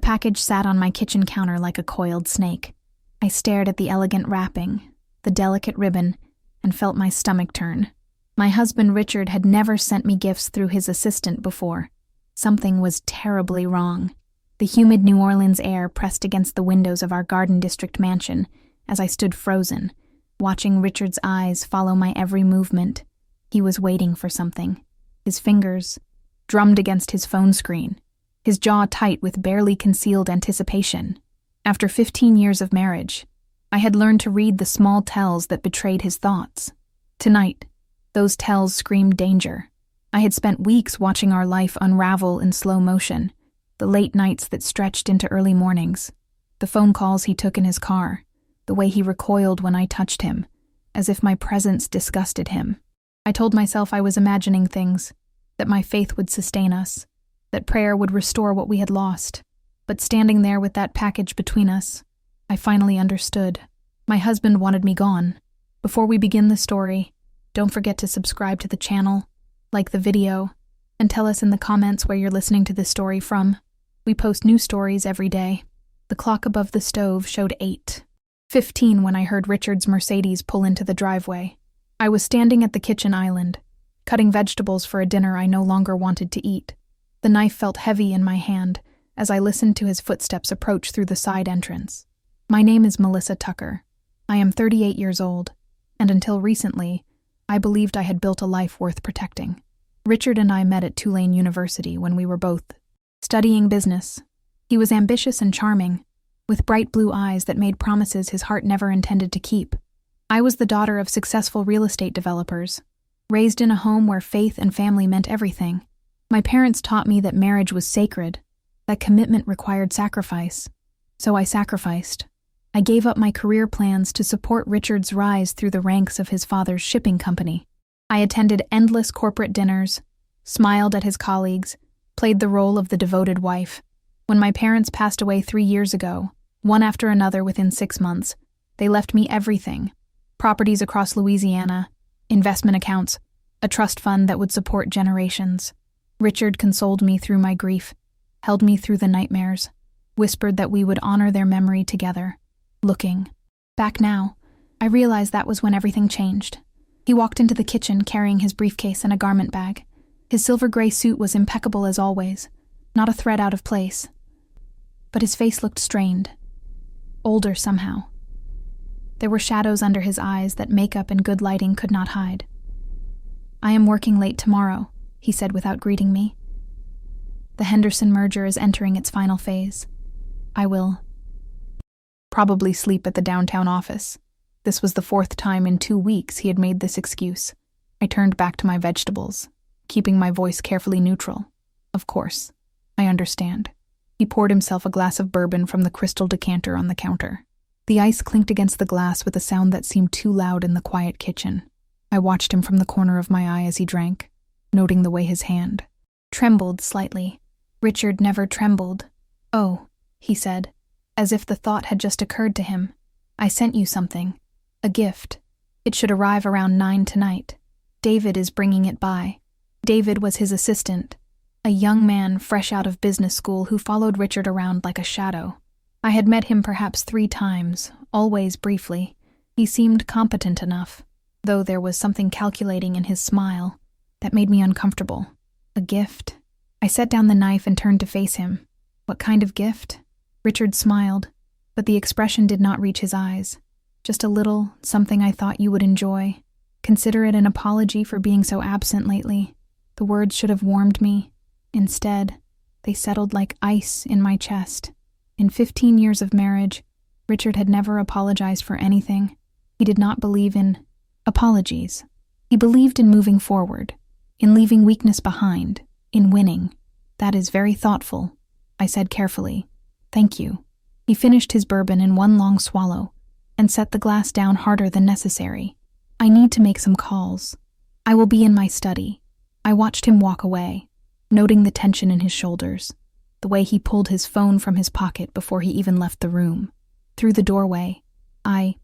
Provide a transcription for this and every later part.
package sat on my kitchen counter like a coiled snake. I stared at the elegant wrapping, the delicate ribbon, and felt my stomach turn. My husband Richard had never sent me gifts through his assistant before. Something was terribly wrong. The humid New Orleans air pressed against the windows of our Garden District mansion as I stood frozen, watching Richard's eyes follow my every movement. He was waiting for something. His fingers drummed against his phone screen, his jaw tight with barely concealed anticipation. After 15 years of marriage, I had learned to read the small tells that betrayed his thoughts. Tonight, those tells screamed danger. I had spent weeks watching our life unravel in slow motion, the late nights that stretched into early mornings, the phone calls he took in his car, the way he recoiled when I touched him, as if my presence disgusted him. I told myself I was imagining things, that my faith would sustain us, that prayer would restore what we had lost. But standing there with that package between us, I finally understood. My husband wanted me gone. Before we begin the story, don't forget to subscribe to the channel, like the video, and tell us in the comments where you're listening to this story from. We post new stories every day. The clock above the stove showed 8:15 when I heard Richard's Mercedes pull into the driveway. I was standing at the kitchen island, cutting vegetables for a dinner I no longer wanted to eat. The knife felt heavy in my hand as I listened to his footsteps approach through the side entrance. My name is Melissa Tucker. I am 38 years old, and until recently, I believed I had built a life worth protecting. Richard and I met at Tulane University when we were both studying business. He was ambitious and charming, with bright blue eyes that made promises his heart never intended to keep. I was the daughter of successful real estate developers, raised in a home where faith and family meant everything. My parents taught me that marriage was sacred, that commitment required sacrifice. So I sacrificed. I gave up my career plans to support Richard's rise through the ranks of his father's shipping company. I attended endless corporate dinners, smiled at his colleagues, played the role of the devoted wife. When my parents passed away 3 years ago, one after another within 6 months, they left me everything: properties across Louisiana, investment accounts, a trust fund that would support generations. Richard consoled me through my grief, held me through the nightmares, whispered that we would honor their memory together. Looking back now, I realized that was when everything changed. He walked into the kitchen carrying his briefcase and a garment bag. His silver-gray suit was impeccable as always, not a thread out of place. But his face looked strained, older somehow. There were shadows under his eyes that makeup and good lighting could not hide. "I am working late tomorrow," he said without greeting me. "The Henderson merger is entering its final phase. I will probably sleep at the downtown office." This was the 4th time in 2 weeks he had made this excuse. I turned back to my vegetables, keeping my voice carefully neutral. "Of course, I understand." He poured himself a glass of bourbon from the crystal decanter on the counter. The ice clinked against the glass with a sound that seemed too loud in the quiet kitchen. I watched him from the corner of my eye as he drank, noting the way his hand trembled slightly. Richard never trembled. "Oh," he said, as if the thought had just occurred to him. "I sent you something. A gift. It should arrive around 9 tonight. David is bringing it by." David was his assistant, a young man fresh out of business school who followed Richard around like a shadow. I had met him perhaps 3 times, always briefly. He seemed competent enough, though there was something calculating in his smile that made me uncomfortable. A gift? I set down the knife and turned to face him. What kind of gift? Richard smiled, but the expression did not reach his eyes. "Just a little something I thought you would enjoy. Consider it an apology for being so absent lately." The words should have warmed me. Instead, they settled like ice in my chest. In 15 years of marriage, Richard had never apologized for anything. He did not believe in apologies. He believed in moving forward, in leaving weakness behind, in winning. "That is very thoughtful," I said carefully. "Thank you." He finished his bourbon in one long swallow and set the glass down harder than necessary. "I need to make some calls. I will be in my study." I watched him walk away, noting the tension in his shoulders, the way he pulled his phone from his pocket before he even left the room. Through the doorway, I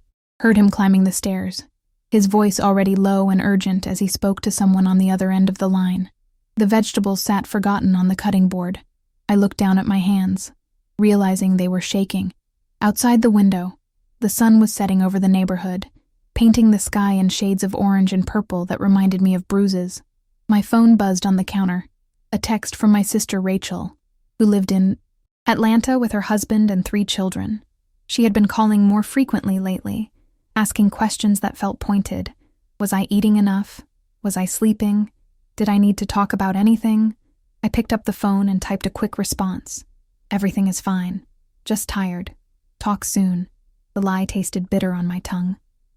heard him climbing the stairs, his voice already low and urgent as he spoke to someone on the other end of the line. The vegetables sat forgotten on the cutting board. I looked down at my hands. realizing they were shaking. Outside the window, the sun was setting over the neighborhood, painting the sky in shades of orange and purple that reminded me of bruises. My phone buzzed on the counter, a text from my sister Rachel, who lived in Atlanta with her husband and 3 children. She had been calling more frequently lately, asking questions that felt pointed. Was I eating enough? Was I sleeping? Did I need to talk about anything? I picked up the phone and typed a quick response. Everything is fine. Just tired. Talk soon. The lie tasted bitter on my tongue.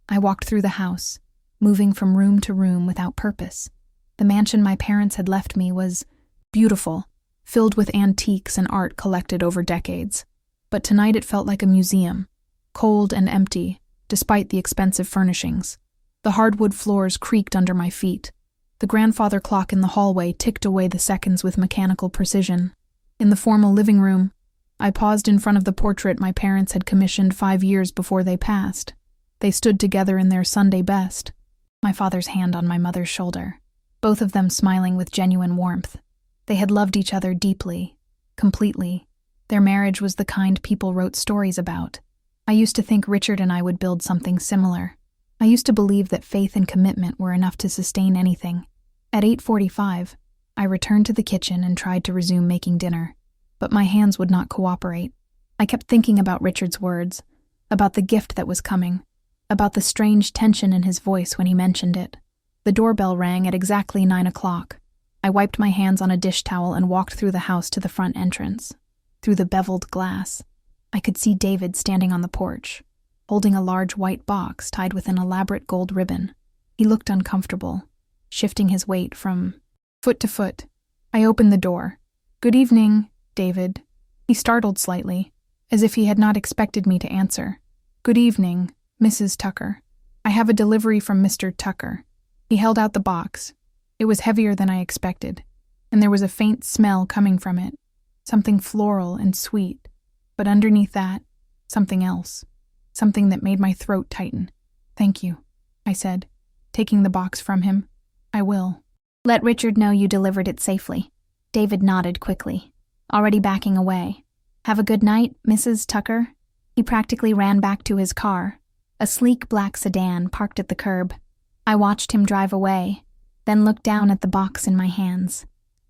I walked through the house, moving from room to room without purpose. The mansion my parents had left me was beautiful, filled with antiques and art collected over decades. But tonight it felt like a museum, cold and empty, despite the expensive furnishings. The hardwood floors creaked under my feet. The grandfather clock in the hallway ticked away the seconds with mechanical precision. In the formal living room, I paused in front of the portrait my parents had commissioned 5 years before they passed. They stood together in their Sunday best, my father's hand on my mother's shoulder, both of them smiling with genuine warmth. They had loved each other deeply, completely. Their marriage was the kind people wrote stories about. I used to think Richard and I would build something similar. I used to believe that faith and commitment were enough to sustain anything. At 8:45, I returned to the kitchen and tried to resume making dinner, but my hands would not cooperate. I kept thinking about Richard's words, about the gift that was coming, about the strange tension in his voice when he mentioned it. The doorbell rang at exactly 9 o'clock. I wiped my hands on a dish towel and walked through the house to the front entrance. Through the beveled glass, I could see David standing on the porch, holding a large white box tied with an elaborate gold ribbon. He looked uncomfortable, shifting his weight from foot to foot. I opened the door. "Good evening, David." He startled slightly, as if he had not expected me to answer. "Good evening, Mrs. Tucker. I have a delivery from Mr. Tucker." He held out the box. It was heavier than I expected, and there was a faint smell coming from it, something floral and sweet, but underneath that, something else, something that made my throat tighten. "Thank you," I said, taking the box from him. "I will." "Let Richard know you delivered it safely." David nodded quickly, already backing away. "Have a good night, Mrs. Tucker." He practically ran back to his car, a sleek black sedan parked at the curb. I watched him drive away, then looked down at the box in my hands.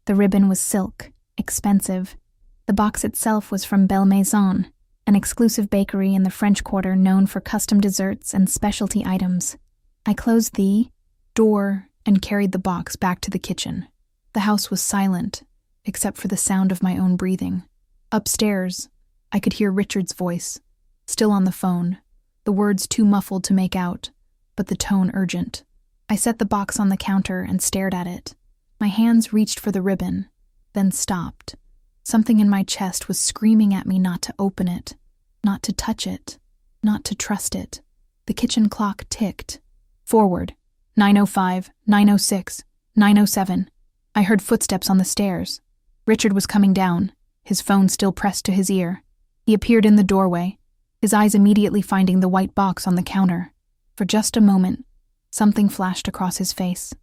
The ribbon was silk, expensive. The box itself was from Belle Maison, an exclusive bakery in the French Quarter known for custom desserts and specialty items. I closed the door and carried the box back to the kitchen. The house was silent, except for the sound of my own breathing. Upstairs, I could hear Richard's voice, still on the phone, the words too muffled to make out, but the tone urgent. I set the box on the counter and stared at it. My hands reached for the ribbon, then stopped. Something in my chest was screaming at me not to open it, not to touch it, not to trust it. The kitchen clock ticked. Forward. 9:05, 9:06, 9:07. I heard footsteps on the stairs. Richard was coming down, his phone still pressed to his ear. He appeared in the doorway, his eyes immediately finding the white box on the counter. For just a moment, something flashed across his face.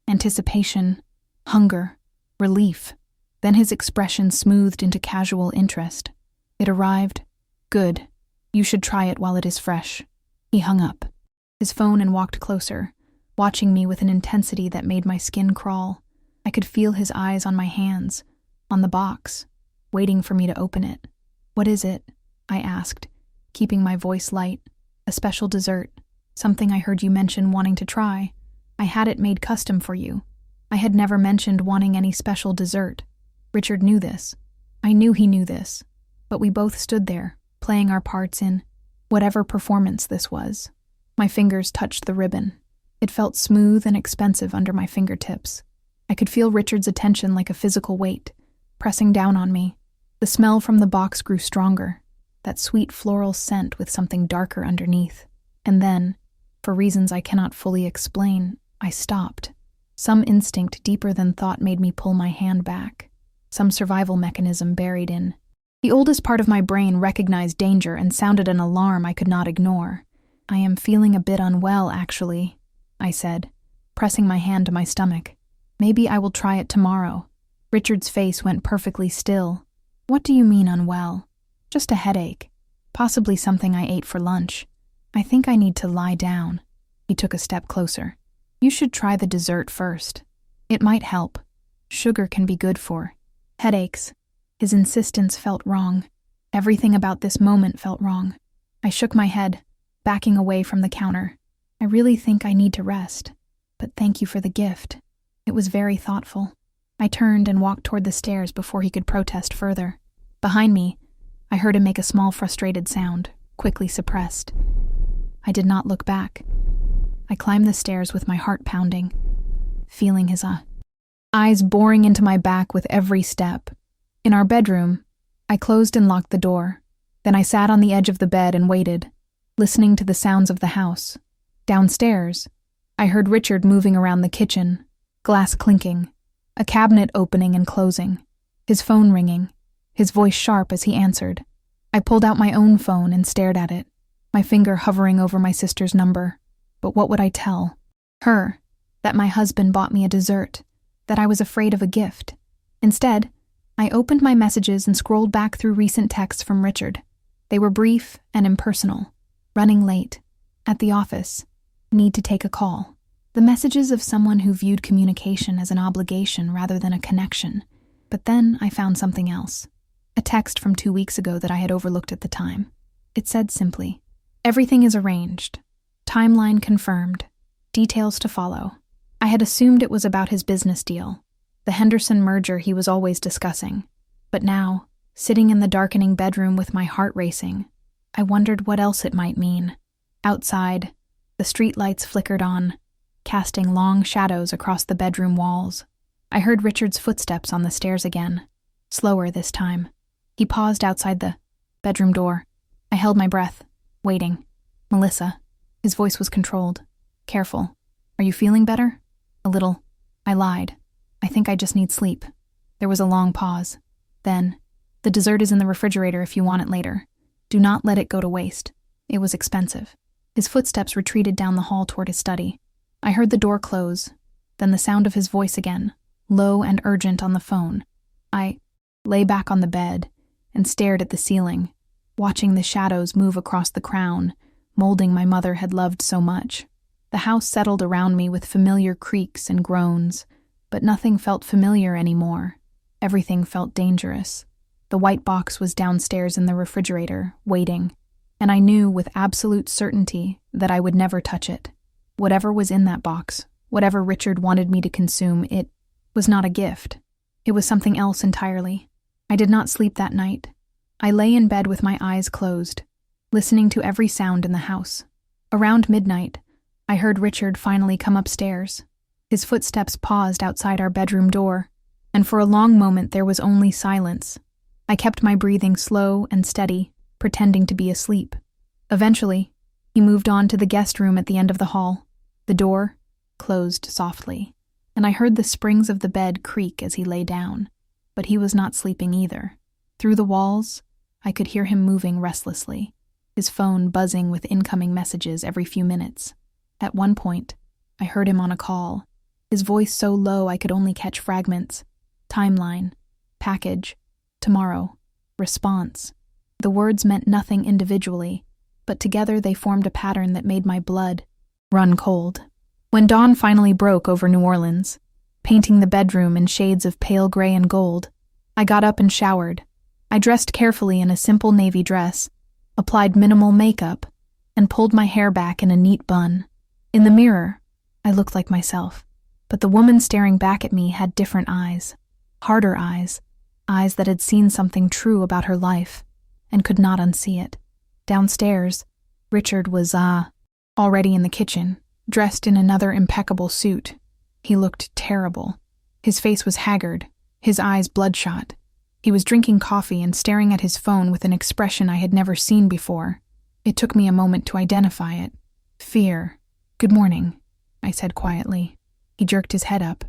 Anticipation, hunger, relief. Then his expression smoothed into casual interest. "It arrived? Good. You should try it while it is fresh." He hung up his phone and walked closer, watching me with an intensity that made my skin crawl. I could feel his eyes on my hands, on the box, waiting for me to open it. "What is it?" I asked, keeping my voice light. "A special dessert. Something I heard you mention wanting to try. I had it made custom for you." I had never mentioned wanting any special dessert. Richard knew this. I knew he knew this. But we both stood there, playing our parts in whatever performance this was. My fingers touched the ribbon. It felt smooth and expensive under my fingertips. I could feel Richard's attention like a physical weight, pressing down on me. The smell from the box grew stronger, that sweet floral scent with something darker underneath. And then, for reasons I cannot fully explain, I stopped. Some instinct deeper than thought made me pull my hand back. Some survival mechanism buried in. The oldest part of my brain recognized danger and sounded an alarm I could not ignore. "I am feeling a bit unwell, actually," I said, pressing my hand to my stomach. "Maybe I will try it tomorrow." Richard's face went perfectly still. "What do you mean unwell?" Just a headache. Possibly something I ate for lunch. I think I need to lie down. He took a step closer. You should try the dessert first. It might help. Sugar can be good for headaches. His insistence felt wrong. Everything about this moment felt wrong. I shook my head, backing away from the counter. I really think I need to rest. But thank you for the gift. It was very thoughtful. I turned and walked toward the stairs before he could protest further. Behind me, I heard him make a small frustrated sound, quickly suppressed. I did not look back. I climbed the stairs with my heart pounding, feeling his eyes boring into my back with every step. In our bedroom, I closed and locked the door. Then I sat on the edge of the bed and waited, listening to the sounds of the house. Downstairs, I heard Richard moving around the kitchen, glass clinking, a cabinet opening and closing, his phone ringing, his voice sharp as he answered. I pulled out my own phone and stared at it, my finger hovering over my sister's number. But what would I tell her? That my husband bought me a dessert, that I was afraid of a gift. Instead, I opened my messages and scrolled back through recent texts from Richard. They were brief and impersonal. Running late. At the office. Need to take a call. The messages of someone who viewed communication as an obligation rather than a connection. But then I found something else. A text from 2 weeks ago that I had overlooked at the time. It said simply, "Everything is arranged. Timeline confirmed. Details to follow." I had assumed it was about his business deal, the Henderson merger he was always discussing. But now, sitting in the darkening bedroom with my heart racing, I wondered what else it might mean. Outside, the streetlights flickered on, casting long shadows across the bedroom walls. I heard Richard's footsteps on the stairs again, slower this time. He paused outside the bedroom door. I held my breath, waiting. "Melissa." His voice was controlled, careful. "Are you feeling better?" "A little." I lied. "I think I just need sleep." There was a long pause. Then, "The dessert is in the refrigerator if you want it later. Do not let it go to waste. It was expensive." His footsteps retreated down the hall toward his study. I heard the door close, then the sound of his voice again, low and urgent on the phone. I lay back on the bed and stared at the ceiling, watching the shadows move across the crown, molding my mother had loved so much. The house settled around me with familiar creaks and groans, but nothing felt familiar anymore. Everything felt dangerous. The white box was downstairs in the refrigerator, waiting, and I knew with absolute certainty that I would never touch it. Whatever was in that box, whatever Richard wanted me to consume, it was not a gift. It was something else entirely. I did not sleep that night. I lay in bed with my eyes closed, listening to every sound in the house. Around midnight, I heard Richard finally come upstairs. His footsteps paused outside our bedroom door, and for a long moment there was only silence. I kept my breathing slow and steady, pretending to be asleep. Eventually, he moved on to the guest room at the end of the hall. The door closed softly, and I heard the springs of the bed creak as he lay down. But he was not sleeping either. Through the walls, I could hear him moving restlessly, his phone buzzing with incoming messages every few minutes. At one point, I heard him on a call, his voice so low I could only catch fragments. Timeline, package, tomorrow, response. The words meant nothing individually, but together they formed a pattern that made my blood run cold. When dawn finally broke over New Orleans, painting the bedroom in shades of pale gray and gold, I got up and showered. I dressed carefully in a simple navy dress, applied minimal makeup, and pulled my hair back in a neat bun. In the mirror, I looked like myself, but the woman staring back at me had different eyes, harder eyes that had seen something true about her life and could not unsee it. Downstairs, Richard was, already in the kitchen, dressed in another impeccable suit. He looked terrible. His face was haggard, his eyes bloodshot. He was drinking coffee and staring at his phone with an expression I had never seen before. It took me a moment to identify it. Fear. "Good morning," I said quietly. He jerked his head up,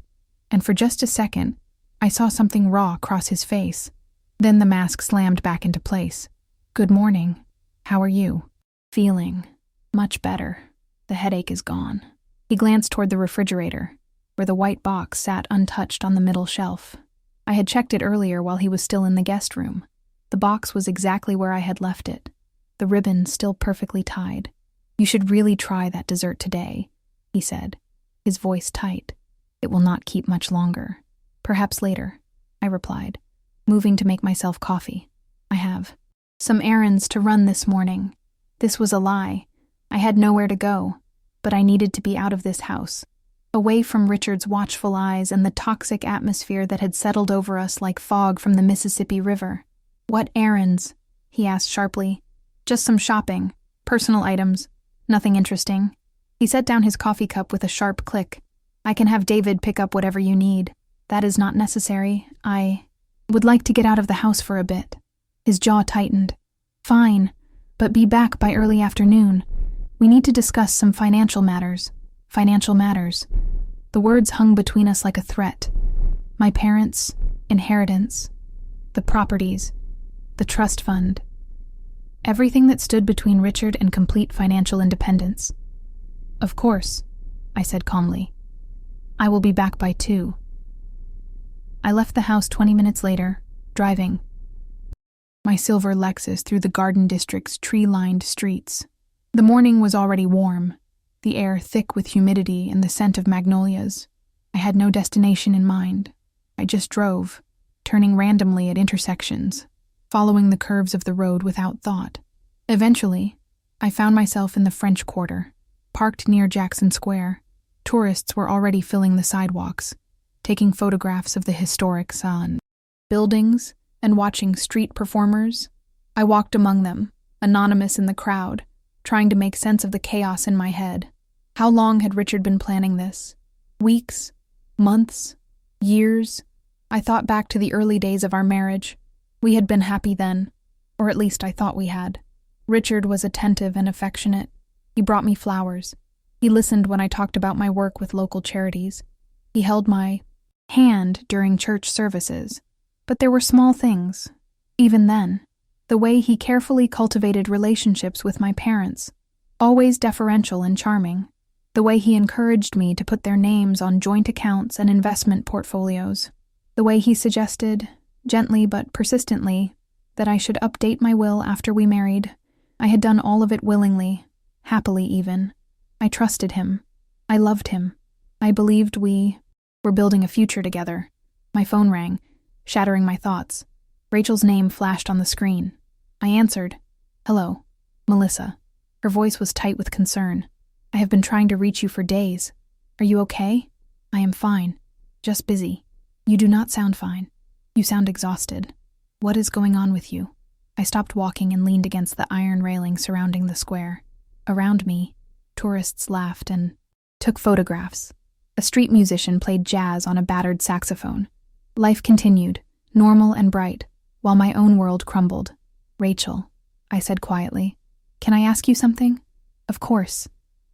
and for just a second, I saw something raw cross his face. Then the mask slammed back into place. "Good morning. How are you?" "Feeling much better. The headache is gone." He glanced toward the refrigerator, where the white box sat untouched on the middle shelf. I had checked it earlier while he was still in the guest room. The box was exactly where I had left it, the ribbon still perfectly tied. "You should really try that dessert today," he said, his voice tight. "It will not keep much longer." "Perhaps later," I replied, moving to make myself coffee. "I have some errands to run this morning." This was a lie. I had nowhere to go, but I needed to be out of this house, away from Richard's watchful eyes and the toxic atmosphere that had settled over us like fog from the Mississippi River. "What errands?" he asked sharply. "Just some shopping, personal items, nothing interesting." He set down his coffee cup with a sharp click. "I can have David pick up whatever you need. That is not necessary. I would like to get out of the house for a bit." His jaw tightened. "Fine, but be back by early afternoon. We need to discuss some financial matters." Financial matters. The words hung between us like a threat. My parents, inheritance, the properties, the trust fund. Everything that stood between Richard and complete financial independence. "Of course," I said calmly. "I will be back by 2. I left the house 20 minutes later, driving my silver Lexus through the Garden District's tree-lined streets. The morning was already warm, the air thick with humidity and the scent of magnolias. I had no destination in mind. I just drove, turning randomly at intersections, following the curves of the road without thought. Eventually, I found myself in the French Quarter, parked near Jackson Square. Tourists were already filling the sidewalks, taking photographs of the historic Sun buildings and watching street performers. I walked among them, anonymous in the crowd, trying to make sense of the chaos in my head. How long had Richard been planning this? Weeks? Months? Years? I thought back to the early days of our marriage. We had been happy then, or at least I thought we had. Richard was attentive and affectionate. He brought me flowers. He listened when I talked about my work with local charities. He held my hand during church services. But there were small things. Even then, the way he carefully cultivated relationships with my parents, always deferential and charming. The way he encouraged me to put their names on joint accounts and investment portfolios. The way he suggested, gently but persistently, that I should update my will after we married. I had done all of it willingly, happily even. I trusted him. I loved him. I believed we were building a future together. My phone rang, shattering my thoughts. Rachel's name flashed on the screen. I answered. "Hello, Melissa." Her voice was tight with concern. "I have been trying to reach you for days. Are you okay?" "I am fine. Just busy." "You do not sound fine. You sound exhausted. What is going on with you?" I stopped walking and leaned against the iron railing surrounding the square. Around me, tourists laughed and took photographs. A street musician played jazz on a battered saxophone. Life continued, normal and bright, while my own world crumbled. "Rachel," I said quietly, "can I ask you something?" "Of course.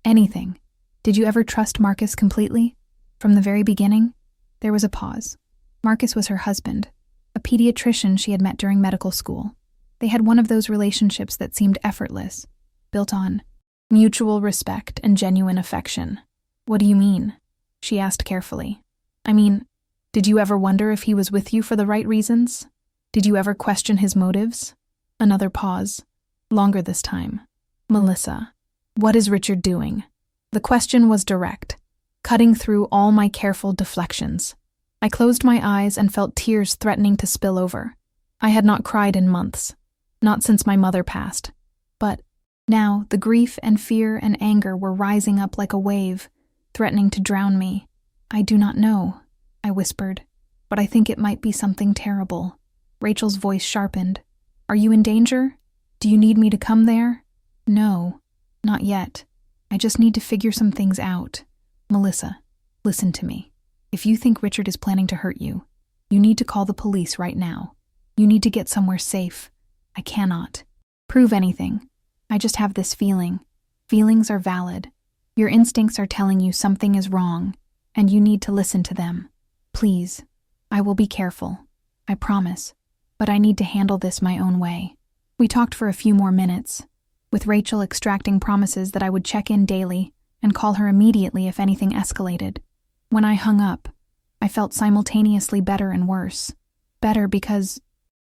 Anything. Did you ever trust Marcus completely? From the very beginning?" There was a pause. Marcus was her husband, a pediatrician she had met during medical school. They had one of those relationships that seemed effortless, built on mutual respect and genuine affection. "What do you mean?" she asked carefully. "I mean, did you ever wonder if he was with you for the right reasons? Did you ever question his motives?" Another pause, longer this time. "Melissa, what is Richard doing?" The question was direct, cutting through all my careful deflections. I closed my eyes and felt tears threatening to spill over. I had not cried in months, not since my mother passed. But now the grief and fear and anger were rising up like a wave, threatening to drown me. "I do not know," I whispered, "but I think it might be something terrible." Rachel's voice sharpened. "Are you in danger? Do you need me to come there?" "No, not yet. I just need to figure some things out." "Melissa, listen to me. If you think Richard is planning to hurt you, you need to call the police right now. You need to get somewhere safe. I cannot prove anything. I just have this feeling. Feelings are valid. Your instincts are telling you something is wrong, and you need to listen to them. Please, I will be careful. I promise. But I need to handle this my own way." We talked for a few more minutes, with Rachel extracting promises that I would check in daily and call her immediately if anything escalated. When I hung up, I felt simultaneously better and worse. Better because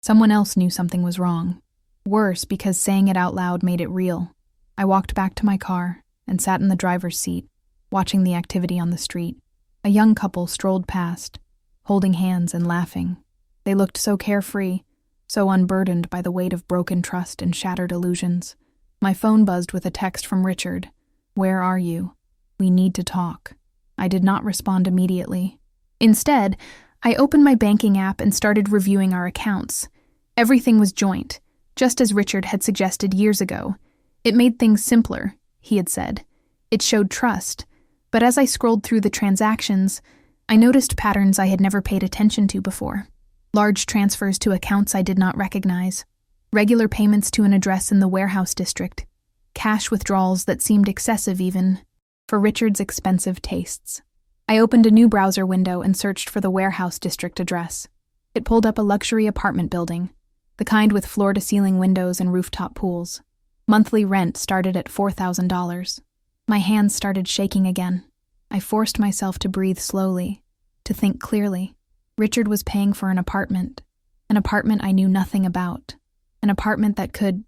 Someone else knew something was wrong. Worse, because saying it out loud made it real. I walked back to my car and sat in the driver's seat, watching the activity on the street. A young couple strolled past, holding hands and laughing. They looked so carefree, so unburdened by the weight of broken trust and shattered illusions. My phone buzzed with a text from Richard. "Where are you? We need to talk." I did not respond immediately. Instead, I opened my banking app and started reviewing our accounts. Everything was joint, just as Richard had suggested years ago. It made things simpler, he had said. It showed trust. But as I scrolled through the transactions, I noticed patterns I had never paid attention to before. Large transfers to accounts I did not recognize. Regular payments to an address in the warehouse district. Cash withdrawals that seemed excessive even for Richard's expensive tastes. I opened a new browser window and searched for the warehouse district address. It pulled up a luxury apartment building, the kind with floor-to-ceiling windows and rooftop pools. Monthly rent started at $4,000. My hands started shaking again. I forced myself to breathe slowly, to think clearly. Richard was paying for an apartment I knew nothing about, an apartment that could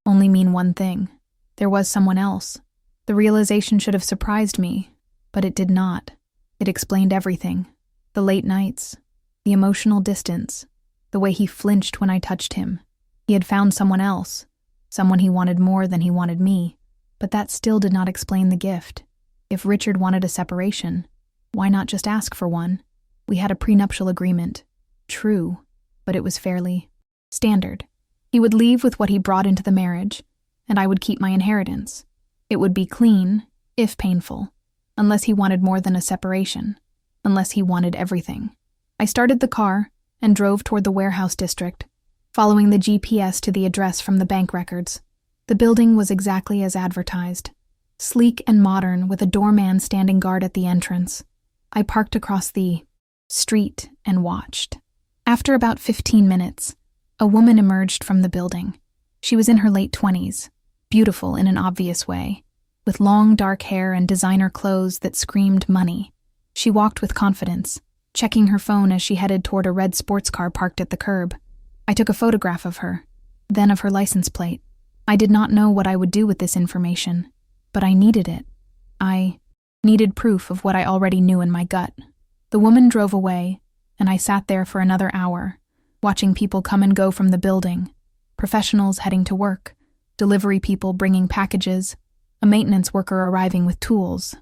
only mean one thing. There was someone else. The realization should have surprised me, but it did not. It explained everything. The late nights, the emotional distance, the way he flinched when I touched him. He had found someone else, someone he wanted more than he wanted me, but that still did not explain the gift. If Richard wanted a separation, why not just ask for one? We had a prenuptial agreement. True, but it was fairly standard. He would leave with what he brought into the marriage, and I would keep my inheritance. It would be clean, if painful, unless he wanted more than a separation, unless he wanted everything. I started the car and drove toward the warehouse district, following the GPS to the address from the bank records. The building was exactly as advertised, sleek and modern with a doorman standing guard at the entrance. I parked across the street and watched. After about 15 minutes, a woman emerged from the building. She was in her late 20s, beautiful in an obvious way, with long dark hair and designer clothes that screamed money. She walked with confidence, checking her phone as she headed toward a red sports car parked at the curb. I took a photograph of her, then of her license plate. I did not know what I would do with this information, but I needed it. I needed proof of what I already knew in my gut. The woman drove away, and I sat there for another hour, watching people come and go from the building, professionals heading to work, delivery people bringing packages, a maintenance worker arriving with tools.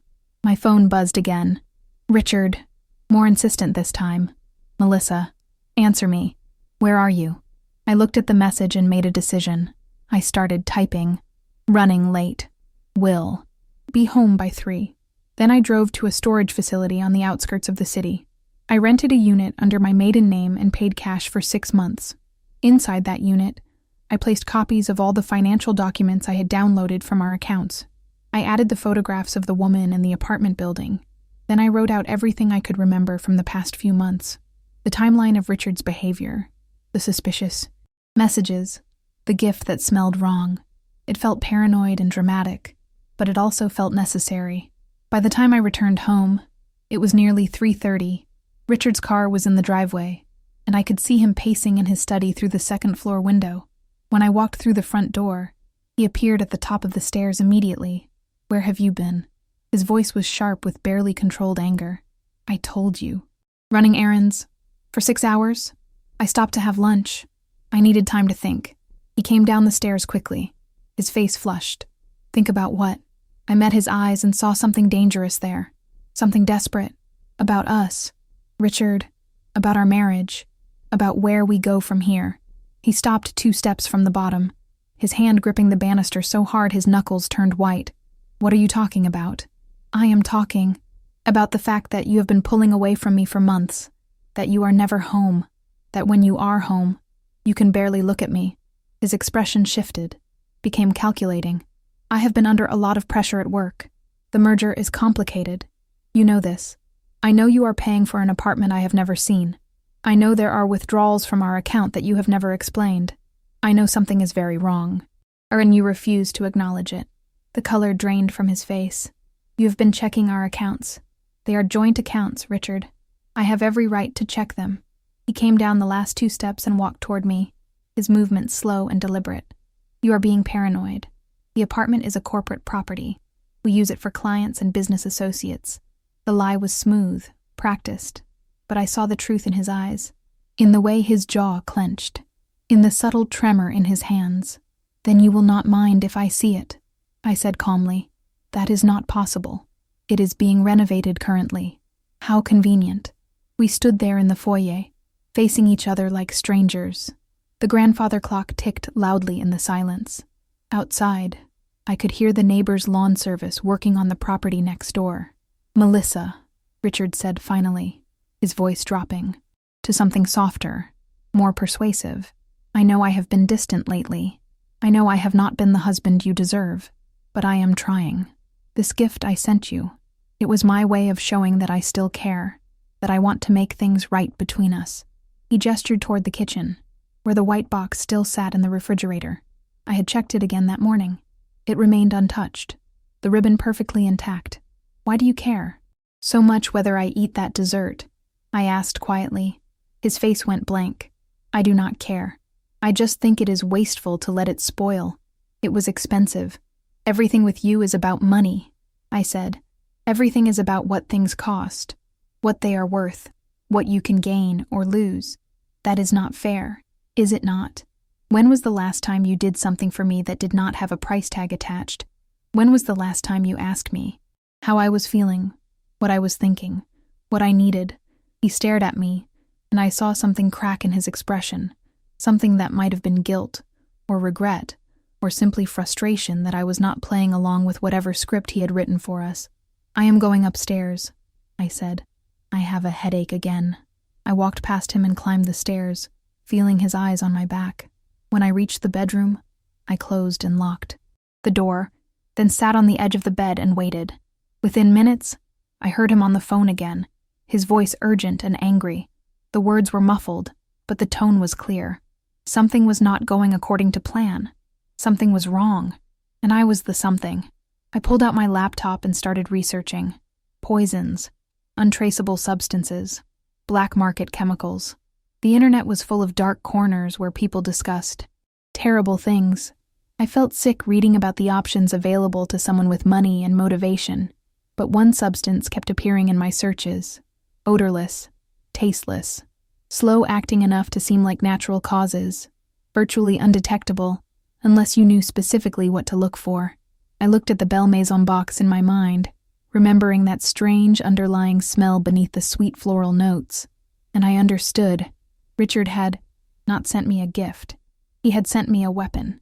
My phone buzzed again. Richard, more insistent this time. Melissa, answer me. Where are you? I looked at the message and made a decision. I started typing. Running late. Will. Be home by 3. Then I drove to a storage facility on the outskirts of the city. I rented a unit under my maiden name and paid cash for 6 months. Inside that unit, I placed copies of all the financial documents I had downloaded from our accounts. I added the photographs of the woman and the apartment building. Then I wrote out everything I could remember from the past few months. The timeline of Richard's behavior, the suspicious messages, the gift that smelled wrong. It felt paranoid and dramatic, but it also felt necessary. By the time I returned home, it was nearly 3:30. Richard's car was in the driveway, and I could see him pacing in his study through the second-floor window. When I walked through the front door, he appeared at the top of the stairs immediately. "Where have you been?" His voice was sharp with barely controlled anger. "I told you." "Running errands. For 6 hours. I stopped to have lunch. I needed time to think." He came down the stairs quickly, his face flushed. "Think about what?" I met his eyes and saw something dangerous there. Something desperate. About us. Richard. About our marriage. About where we go from here. He stopped 2 steps from the bottom, his hand gripping the banister so hard his knuckles turned white. "What are you talking about?" "I am talking about the fact that you have been pulling away from me for months, that you are never home, that when you are home, you can barely look at me." His expression shifted, became calculating. "I have been under a lot of pressure at work. The merger is complicated. You know this. I know you are paying for an apartment I have never seen. I know there are withdrawals from our account that you have never explained. I know something is very wrong." And you refuse to acknowledge it. The color drained from his face. "You have been checking our accounts. They are joint accounts, Richard. I have every right to check them." He came down the last 2 steps and walked toward me. his movements slow and deliberate. "You are being paranoid. The apartment is a corporate property. We use it for clients and business associates." The lie was smooth, practiced, but I saw the truth in his eyes, in the way his jaw clenched, in the subtle tremor in his hands. "Then you will not mind if I see it," I said calmly. "That is not possible. It is being renovated currently." How convenient. We stood there in the foyer, facing each other like strangers. The grandfather clock ticked loudly in the silence. Outside, I could hear the neighbor's lawn service working on the property next door. "Melissa," Richard said finally, his voice dropping to something softer, more persuasive. "I know I have been distant lately. I know I have not been the husband you deserve, but I am trying. This gift I sent you, it was my way of showing that I still care, that I want to make things right between us." He gestured toward the kitchen, where the white box still sat in the refrigerator. I had checked it again that morning. It remained untouched, the ribbon perfectly intact. "Why do you care so much whether I eat that dessert?" I asked quietly. His face went blank. "I do not care. I just think it is wasteful to let it spoil. It was expensive. Everything with you is about money," I said. "Everything is about what things cost, what they are worth, what you can gain or lose. That is not fair, is it not? When was the last time you did something for me that did not have a price tag attached? When was the last time you asked me how I was feeling, what I was thinking, what I needed?" He stared at me, and I saw something crack in his expression, something that might have been guilt, or regret, or simply frustration that I was not playing along with whatever script he had written for us. "I am going upstairs," I said. "I have a headache again." I walked past him and climbed the stairs, feeling his eyes on my back. When I reached the bedroom, I closed and locked the door, then sat on the edge of the bed and waited. Within minutes, I heard him on the phone again, his voice urgent and angry. The words were muffled, but the tone was clear. Something was not going according to plan. Something was wrong, and I was the something. I pulled out my laptop and started researching. Poisons, untraceable substances, black market chemicals. The internet was full of dark corners where people discussed terrible things. I felt sick reading about the options available to someone with money and motivation, but one substance kept appearing in my searches. Odorless, tasteless, slow-acting enough to seem like natural causes, virtually undetectable unless you knew specifically what to look for. I looked at the Belle Maison box in my mind, remembering that strange underlying smell beneath the sweet floral notes, and I understood. Richard had not sent me a gift. He had sent me a weapon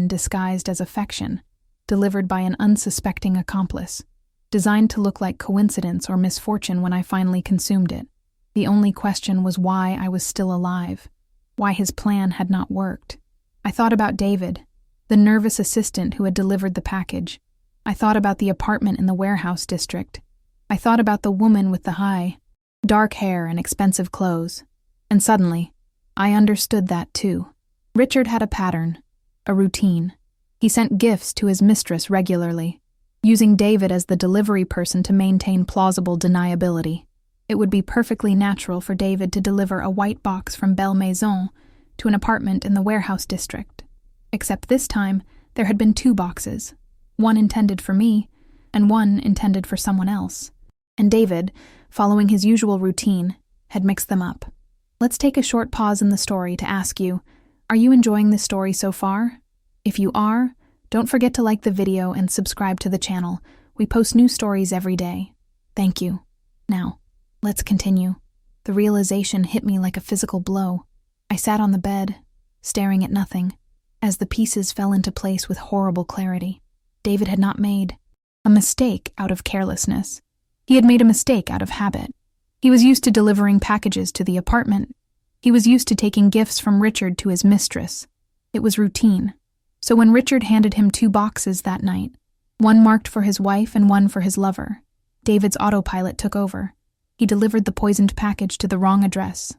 disguised as affection, delivered by an unsuspecting accomplice, designed to look like coincidence or misfortune when I finally consumed it. The only question was why I was still alive, why his plan had not worked. I thought about David, the nervous assistant who had delivered the package. I thought about the apartment in the warehouse district. I thought about the woman with the high, dark hair and expensive clothes. And suddenly, I understood that too. Richard had a pattern, a routine. He sent gifts to his mistress regularly, using David as the delivery person to maintain plausible deniability. It would be perfectly natural for David to deliver a white box from Belle Maison to an apartment in the warehouse district. Except this time, there had been 2 boxes, one intended for me, and one intended for someone else. And David, following his usual routine, had mixed them up. Let's take a short pause in the story to ask you, are you enjoying this story so far? If you are, don't forget to like the video and subscribe to the channel. We post new stories every day. Thank you. Now, let's continue. The realization hit me like a physical blow. I sat on the bed, staring at nothing, as the pieces fell into place with horrible clarity. David had not made a mistake out of carelessness. He had made a mistake out of habit. He was used to delivering packages to the apartment. He was used to taking gifts from Richard to his mistress. It was routine. So when Richard handed him 2 boxes that night, one marked for his wife and one for his lover, David's autopilot took over. He delivered the poisoned package to the wrong address.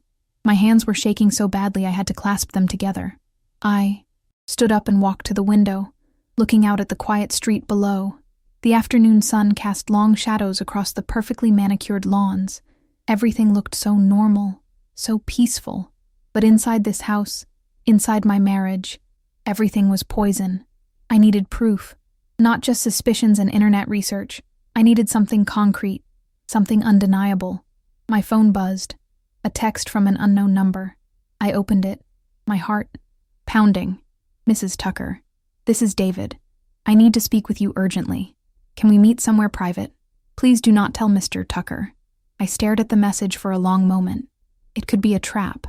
My hands were shaking so badly I had to clasp them together. I stood up and walked to the window, looking out at the quiet street below. The afternoon sun cast long shadows across the perfectly manicured lawns. Everything looked so normal, so peaceful. But inside this house, Inside my marriage, everything was poison. I needed proof, not just suspicions and internet research. I needed something concrete, something undeniable. My phone buzzed, a text from an unknown number. I opened it, my heart pounding. Mrs. Tucker, this is David. I need to speak with you urgently. Can we meet somewhere private? Please do not tell Mr. Tucker. I stared at the message for a long moment. It could be a trap.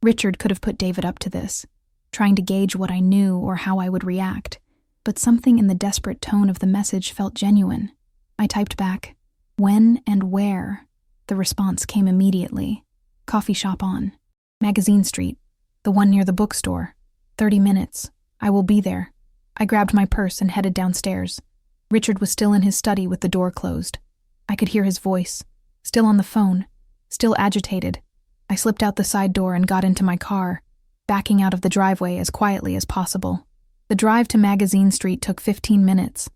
Richard could have put David up to this, trying to gauge what I knew or how I would react. But something in the desperate tone of the message felt genuine. I typed back, "When and where?" The response came immediately. "Coffee shop on. Magazine Street. The one near the bookstore. 30 minutes. I will be there." I grabbed my purse and headed downstairs. Richard was still in his study with the door closed. I could hear his voice, still on the phone, still agitated. I slipped out the side door and got into my car, backing out of the driveway as quietly as possible. The drive to Magazine Street took 15 minutes.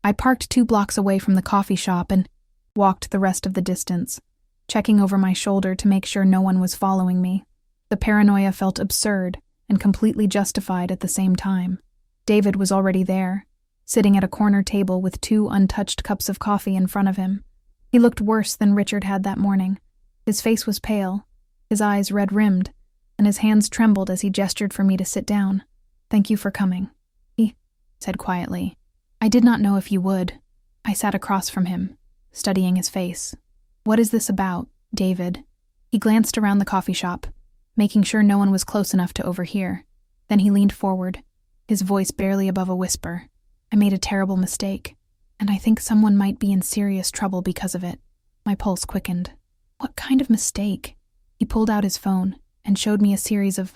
I parked 2 blocks away from the coffee shop and walked the rest of the distance, checking over my shoulder to make sure no one was following me. The paranoia felt absurd and completely justified at the same time. David was already there, sitting at a corner table with 2 untouched cups of coffee in front of him. He looked worse than Richard had that morning. His face was pale, his eyes red-rimmed, and his hands trembled as he gestured for me to sit down. "Thank you for coming," he said quietly. "I did not know if you would." I sat across from him, studying his face. "What is this about, David?" He glanced around the coffee shop, making sure no one was close enough to overhear. Then he leaned forward, his voice barely above a whisper. "I made a terrible mistake, and I think someone might be in serious trouble because of it." My pulse quickened. "What kind of mistake?" He pulled out his phone and showed me a series of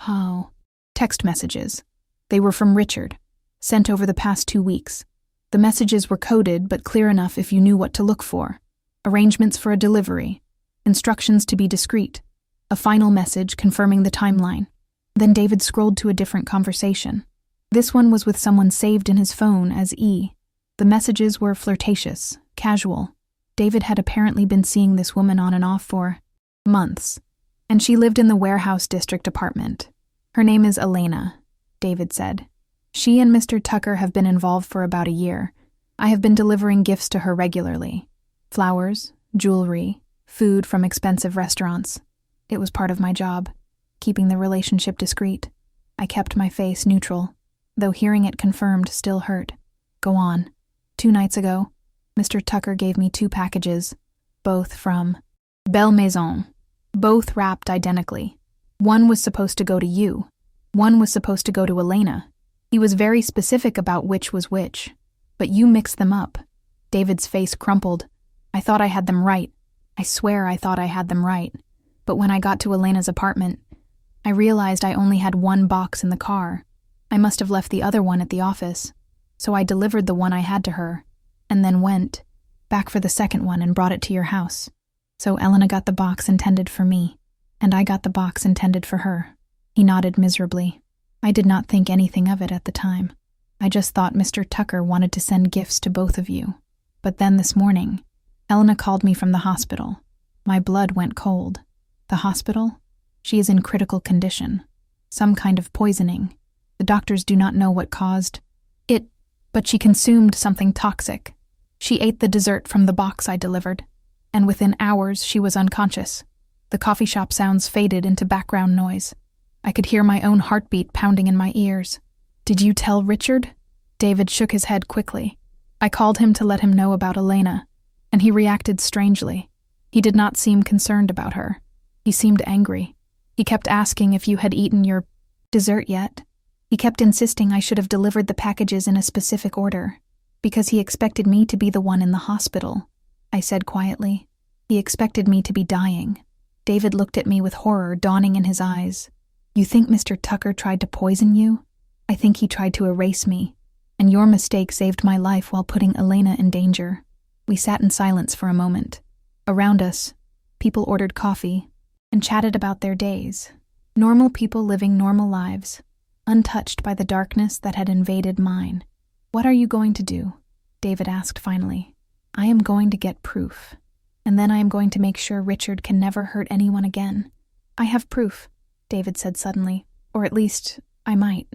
text messages. They were from Richard, sent over the past 2 weeks. The messages were coded but clear enough if you knew what to look for. Arrangements for a delivery, instructions to be discreet, a final message confirming the timeline. Then David scrolled to a different conversation. This one was with someone saved in his phone as E. The messages were flirtatious, casual. David had apparently been seeing this woman on and off for months, and she lived in the warehouse district apartment. "Her name is Elena," David said. "She and Mr. Tucker have been involved for about a year. I have been delivering gifts to her regularly. Flowers, jewelry, food from expensive restaurants. It was part of my job, keeping the relationship discreet. I kept my face neutral, though hearing it confirmed still hurt. Go on. 2 nights ago, Mr. Tucker gave me 2 packages, both from Belle Maison, both wrapped identically. One was supposed to go to you. One was supposed to go to Elena. He was very specific about which was which, but you mixed them up." David's face crumpled. "I thought I had them right. I swear I thought I had them right. But when I got to Elena's apartment, I realized I only had 1 box in the car. I must have left the other one at the office, so I delivered the one I had to her, and then went back for the second one and brought it to your house. So Elena got the box intended for me, and I got the box intended for her." He nodded miserably. "I did not think anything of it at the time. I just thought Mr. Tucker wanted to send gifts to both of you. But then this morning, Elena called me from the hospital. My blood went cold. The hospital? She is in critical condition. Some kind of poisoning. The doctors do not know what caused it, but she consumed something toxic. She ate the dessert from the box I delivered, and within hours she was unconscious. The coffee shop sounds faded into background noise. I could hear my own heartbeat pounding in my ears. "Did you tell Richard?" David shook his head quickly. "I called him to let him know about Elena, and he reacted strangely. He did not seem concerned about her. He seemed angry. He kept asking if you had eaten your dessert yet. He kept insisting I should have delivered the packages in a specific order, because he expected me to be the one in the hospital," I said quietly. "He expected me to be dying." David looked at me with horror dawning in his eyes. "You think Mr. Tucker tried to poison you? I think he tried to erase me, and your mistake saved my life while putting Elena in danger." We sat in silence for a moment. Around us, people ordered coffee and chatted about their days. Normal people living normal lives, untouched by the darkness that had invaded mine. "What are you going to do?" David asked finally. "I am going to get proof, and then I am going to make sure Richard can never hurt anyone again." "I have proof," David said suddenly. "Or at least, I might.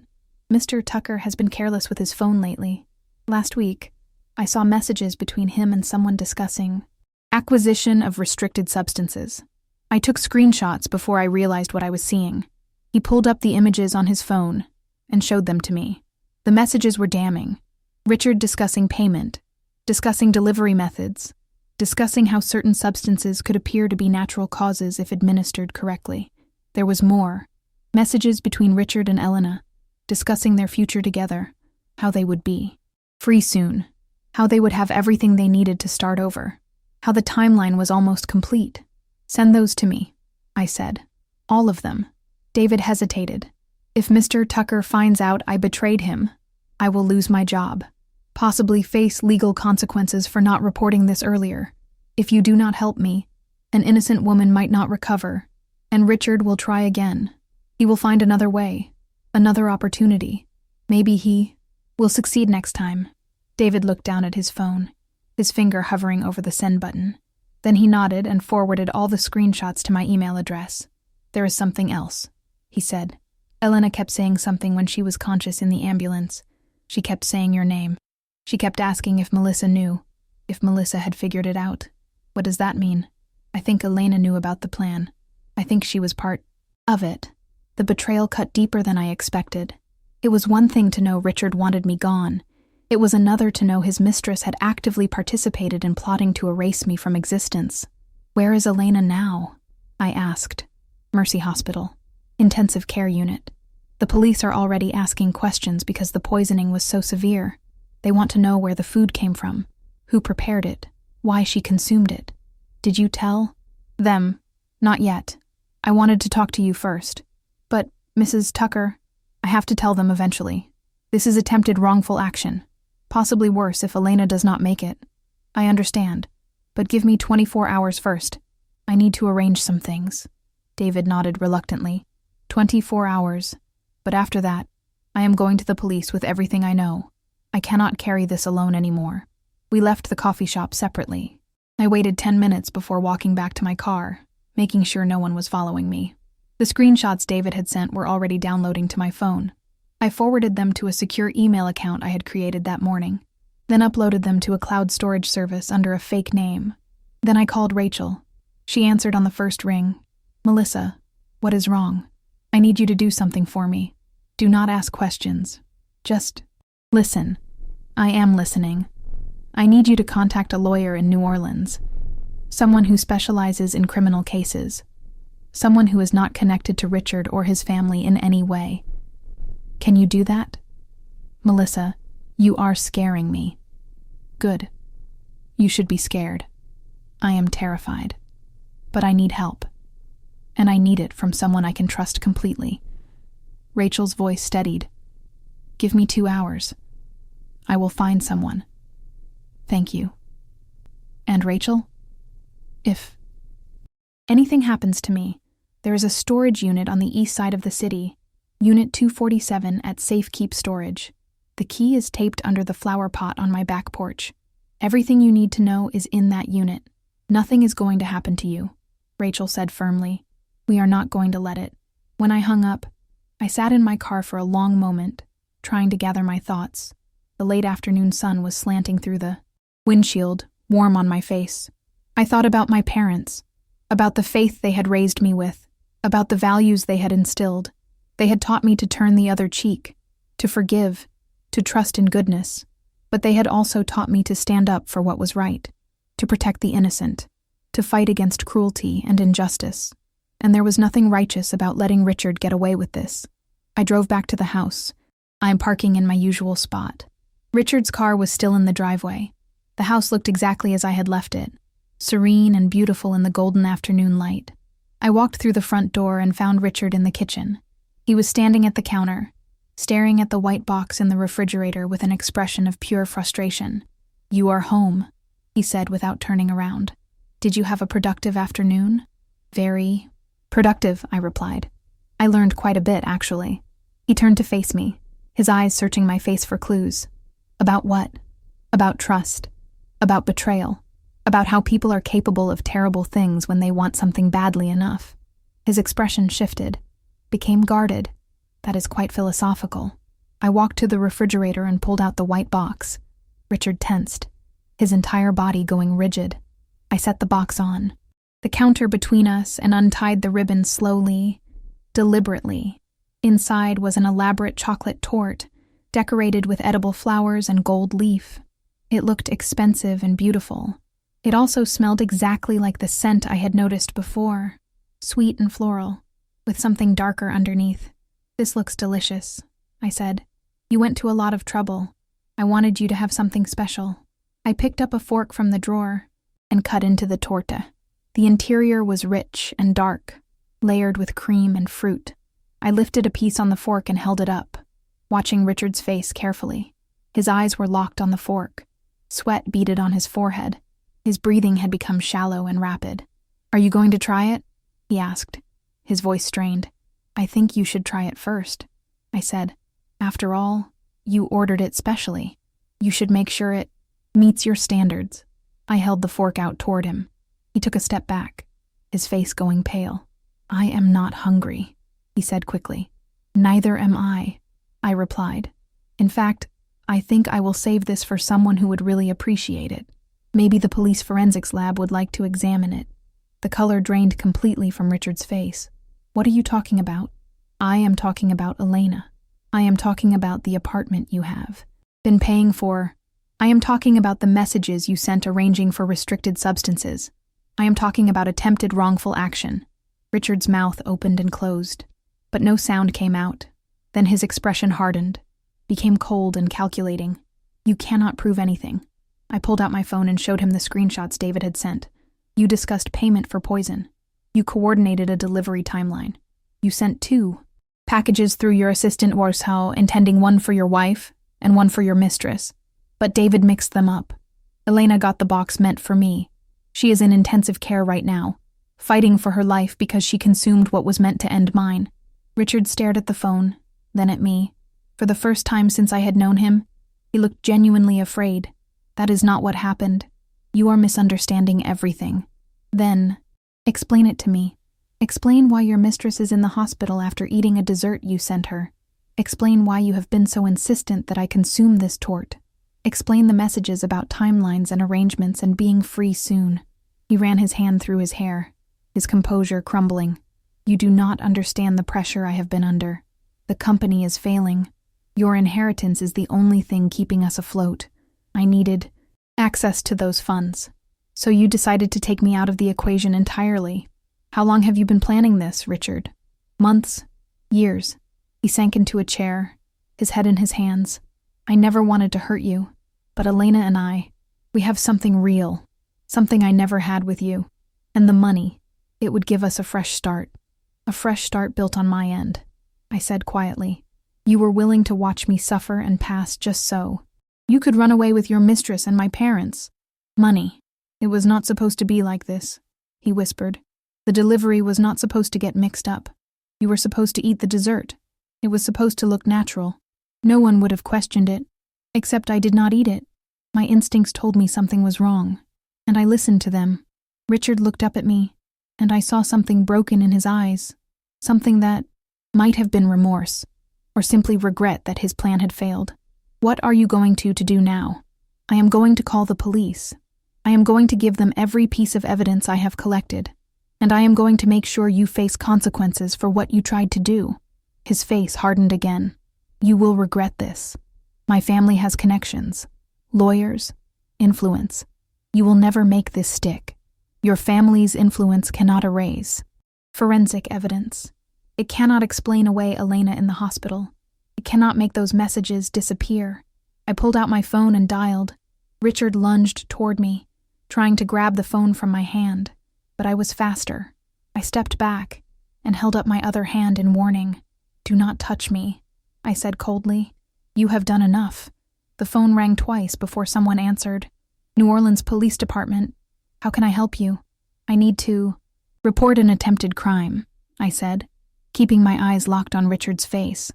Mr. Tucker has been careless with his phone lately. Last week, I saw messages between him and someone discussing acquisition of restricted substances. I took screenshots before I realized what I was seeing. He pulled up the images on his phone and showed them to me. The messages were damning. Richard discussing payment, discussing delivery methods, discussing how certain substances could appear to be natural causes if administered correctly. There was more. Messages between Richard and Elena, discussing their future together, how they would be free soon, how they would have everything they needed to start over, how the timeline was almost complete. Send those to me, I said. All of them. David hesitated. If Mr. Tucker finds out I betrayed him, I will lose my job, possibly face legal consequences for not reporting this earlier. If you do not help me, an innocent woman might not recover, and Richard will try again. He will find another way, another opportunity. Maybe he will succeed next time. David looked down at his phone, his finger hovering over the send button. Then he nodded and forwarded all the screenshots to my email address. There is something else, he said. Elena kept saying something when she was conscious in the ambulance. She kept saying your name. She kept asking if Melissa knew, if Melissa had figured it out. What does that mean? I think Elena knew about the plan. I think she was part of it. The betrayal cut deeper than I expected. It was one thing to know Richard wanted me gone. It was another to know his mistress had actively participated in plotting to erase me from existence. Where is Elena now? I asked. Mercy Hospital. Intensive care unit. The police are already asking questions because the poisoning was so severe. They want to know where the food came from, who prepared it, why she consumed it. Did you tell them? Not yet. I wanted to talk to you first. But, Mrs. Tucker, I have to tell them eventually. This is attempted wrongful action. Possibly worse if Elena does not make it. I understand. But give me 24 hours first. I need to arrange some things. David nodded reluctantly. 24 hours. But after that, I am going to the police with everything I know. I cannot carry this alone anymore. We left the coffee shop separately. I waited 10 minutes before walking back to my car, making sure no one was following me. The screenshots David had sent were already downloading to my phone. I forwarded them to a secure email account I had created that morning, then uploaded them to a cloud storage service under a fake name. Then I called Rachel. She answered on the first ring. Melissa, what is wrong? I need you to do something for me. Do not ask questions. Just listen. I am listening. I need you to contact a lawyer in New Orleans. Someone who specializes in criminal cases. Someone who is not connected to Richard or his family in any way. Can you do that? Melissa, you are scaring me. Good. You should be scared. I am terrified. But I need help. And I need it from someone I can trust completely. Rachel's voice steadied. Give me 2 hours. I will find someone. Thank you. And Rachel? If anything happens to me, there is a storage unit on the east side of the city, Unit 247 at Safekeep Storage. The key is taped under the flower pot on my back porch. Everything you need to know is in that unit. Nothing is going to happen to you, Rachel said firmly. We are not going to let it. When I hung up, I sat in my car for a long moment, trying to gather my thoughts. The late afternoon sun was slanting through the windshield, warm on my face. I thought about my parents, about the faith they had raised me with, about the values they had instilled. They had taught me to turn the other cheek, to forgive, to trust in goodness. But they had also taught me to stand up for what was right, to protect the innocent, to fight against cruelty and injustice. And there was nothing righteous about letting Richard get away with this. I drove back to the house. I am parking in my usual spot. Richard's car was still in the driveway. The house looked exactly as I had left it, serene and beautiful in the golden afternoon light. I walked through the front door and found Richard in the kitchen. He was standing at the counter, staring at the white box in the refrigerator with an expression of pure frustration. You are home, he said without turning around. Did you have a productive afternoon? Very productive, I replied. I learned quite a bit, actually. He turned to face me, his eyes searching my face for clues. About what? About trust. About betrayal. About how people are capable of terrible things when they want something badly enough. His expression shifted, became guarded. That is quite philosophical. I walked to the refrigerator and pulled out the white box. Richard tensed, his entire body going rigid. I set the box on the counter between us and untied the ribbon slowly, deliberately. Inside was an elaborate chocolate torte, decorated with edible flowers and gold leaf. It looked expensive and beautiful. It also smelled exactly like the scent I had noticed before, sweet and floral, with something darker underneath. "This looks delicious," I said. "You went to a lot of trouble. I wanted you to have something special." I picked up a fork from the drawer and cut into the torta. The interior was rich and dark, layered with cream and fruit. I lifted a piece on the fork and held it up, watching Richard's face carefully. His eyes were locked on the fork. Sweat beaded on his forehead. His breathing had become shallow and rapid. "Are you going to try it?" he asked, his voice strained. "I think you should try it first," I said. "After all, you ordered it specially. You should make sure it meets your standards." I held the fork out toward him. He took a step back, his face going pale. "I am not hungry," he said quickly. "Neither am I," I replied. "In fact, I think I will save this for someone who would really appreciate it. Maybe the police forensics lab would like to examine it." The color drained completely from Richard's face. "What are you talking about?" "I am talking about Elena. I am talking about the apartment you have been paying for. I am talking about the messages you sent arranging for restricted substances. I am talking about attempted wrongful action." Richard's mouth opened and closed, but no sound came out. Then his expression hardened, became cold and calculating. "You cannot prove anything." I pulled out my phone and showed him the screenshots David had sent. "You discussed payment for poison. You coordinated a delivery timeline. You sent 2 packages through your assistant Warsaw, intending one for your wife and one for your mistress. But David mixed them up. Elena got the box meant for me. She is in intensive care right now, fighting for her life because she consumed what was meant to end mine." Richard stared at the phone, then at me. For the first time since I had known him, he looked genuinely afraid. "That is not what happened. You are misunderstanding everything." Then, "Explain it to me. Explain why your mistress is in the hospital after eating a dessert you sent her. Explain why you have been so insistent that I consume this torte. Explain the messages about timelines and arrangements and being free soon." He ran his hand through his hair, his composure crumbling. "You do not understand the pressure I have been under. The company is failing. Your inheritance is the only thing keeping us afloat. I needed access to those funds. So you decided to take me out of the equation entirely. How long have you been planning this, Richard?" "Months, years." He sank into a chair, his head in his hands. "I never wanted to hurt you, but Elena and I, we have something real, something I never had with you. And the money, it would give us a fresh start. A fresh start built on my end," I said quietly. "You were willing to watch me suffer and pass just so. You could run away with your mistress and my parents. Money. It was not supposed to be like this," he whispered. "The delivery was not supposed to get mixed up. You were supposed to eat the dessert. It was supposed to look natural. No one would have questioned it, except I did not eat it. My instincts told me something was wrong, and I listened to them." Richard looked up at me, and I saw something broken in his eyes, something that might have been remorse, or simply regret that his plan had failed. "What are you going to do now?" "I am going to call the police. I am going to give them every piece of evidence I have collected, and I am going to make sure you face consequences for what you tried to do." His face hardened again. "You will regret this. My family has connections, lawyers, influence. You will never make this stick. Your family's influence cannot erase forensic evidence. It cannot explain away Elena in the hospital. It cannot make those messages disappear." I pulled out my phone and dialed. Richard lunged toward me, trying to grab the phone from my hand, but I was faster. I stepped back and held up my other hand in warning. "Do not touch me," I said coldly. "You have done enough." The phone rang twice before someone answered. "New Orleans Police Department. How can I help you?" "I need to report an attempted crime," I said, keeping my eyes locked on Richard's face.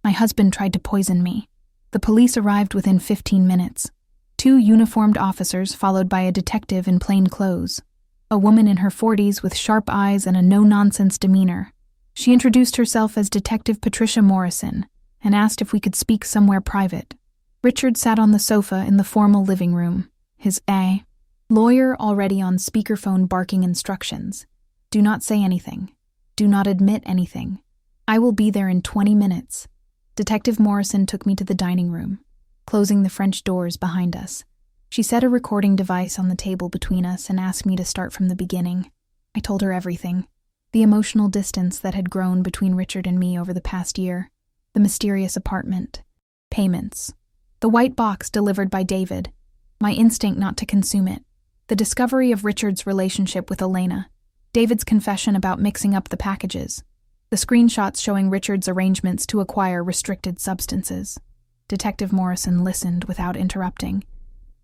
"My husband tried to poison me." The police arrived within 15 minutes. 2 uniformed officers followed by a detective in plain clothes. A woman in her 40s with sharp eyes and a no-nonsense demeanor. She introduced herself as Detective Patricia Morrison and asked if we could speak somewhere private. Richard sat on the sofa in the formal living room, his lawyer already on speakerphone barking instructions. Do not say anything. Do not admit anything. I will be there in 20 minutes. Detective Morrison took me to the dining room, closing the French doors behind us. She set a recording device on the table between us and asked me to start from the beginning. I told her everything. The emotional distance that had grown between Richard and me over the past year. The mysterious apartment. Payments. The white box delivered by David. My instinct not to consume it. The discovery of Richard's relationship with Elena. David's confession about mixing up the packages. The screenshots showing Richard's arrangements to acquire restricted substances. Detective Morrison listened without interrupting,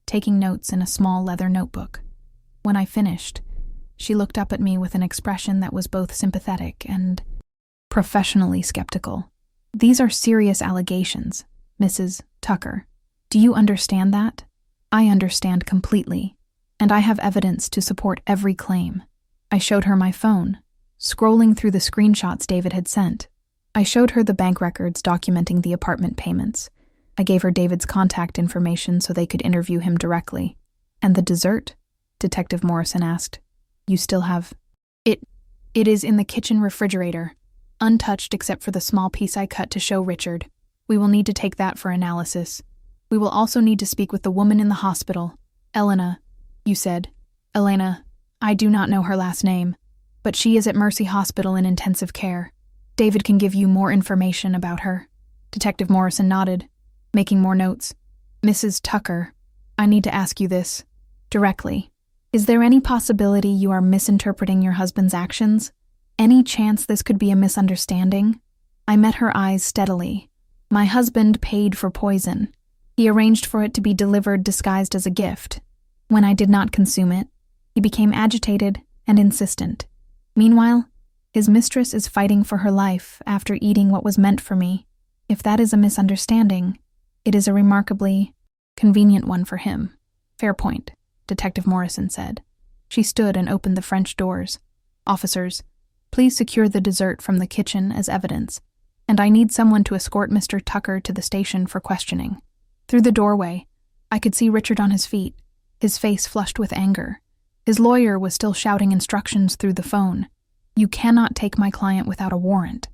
taking notes in a small leather notebook. When I finished, she looked up at me with an expression that was both sympathetic and professionally skeptical. These are serious allegations, Mrs. Tucker. Do you understand that? I understand completely, and I have evidence to support every claim. I showed her my phone, scrolling through the screenshots David had sent. I showed her the bank records documenting the apartment payments. I gave her David's contact information so they could interview him directly. And the dessert? Detective Morrison asked. You still have it? It is in the kitchen refrigerator, untouched except for the small piece I cut to show Richard. We will need to take that for analysis. We will also need to speak with the woman in the hospital. Elena, you said. Elena, I do not know her last name, but she is at Mercy Hospital in intensive care. David can give you more information about her. Detective Morrison nodded, making more notes. Mrs. Tucker, I need to ask you this directly. Is there any possibility you are misinterpreting your husband's actions? Any chance this could be a misunderstanding? I met her eyes steadily. My husband paid for poison. He arranged for it to be delivered disguised as a gift. When I did not consume it, he became agitated and insistent. Meanwhile, his mistress is fighting for her life after eating what was meant for me. If that is a misunderstanding, it is a remarkably convenient one for him. Fair point, Detective Morrison said. She stood and opened the French doors. Officers, please secure the dessert from the kitchen as evidence, and I need someone to escort Mr. Tucker to the station for questioning. Through the doorway, I could see Richard on his feet, his face flushed with anger. His lawyer was still shouting instructions through the phone. You cannot take my client without a warrant.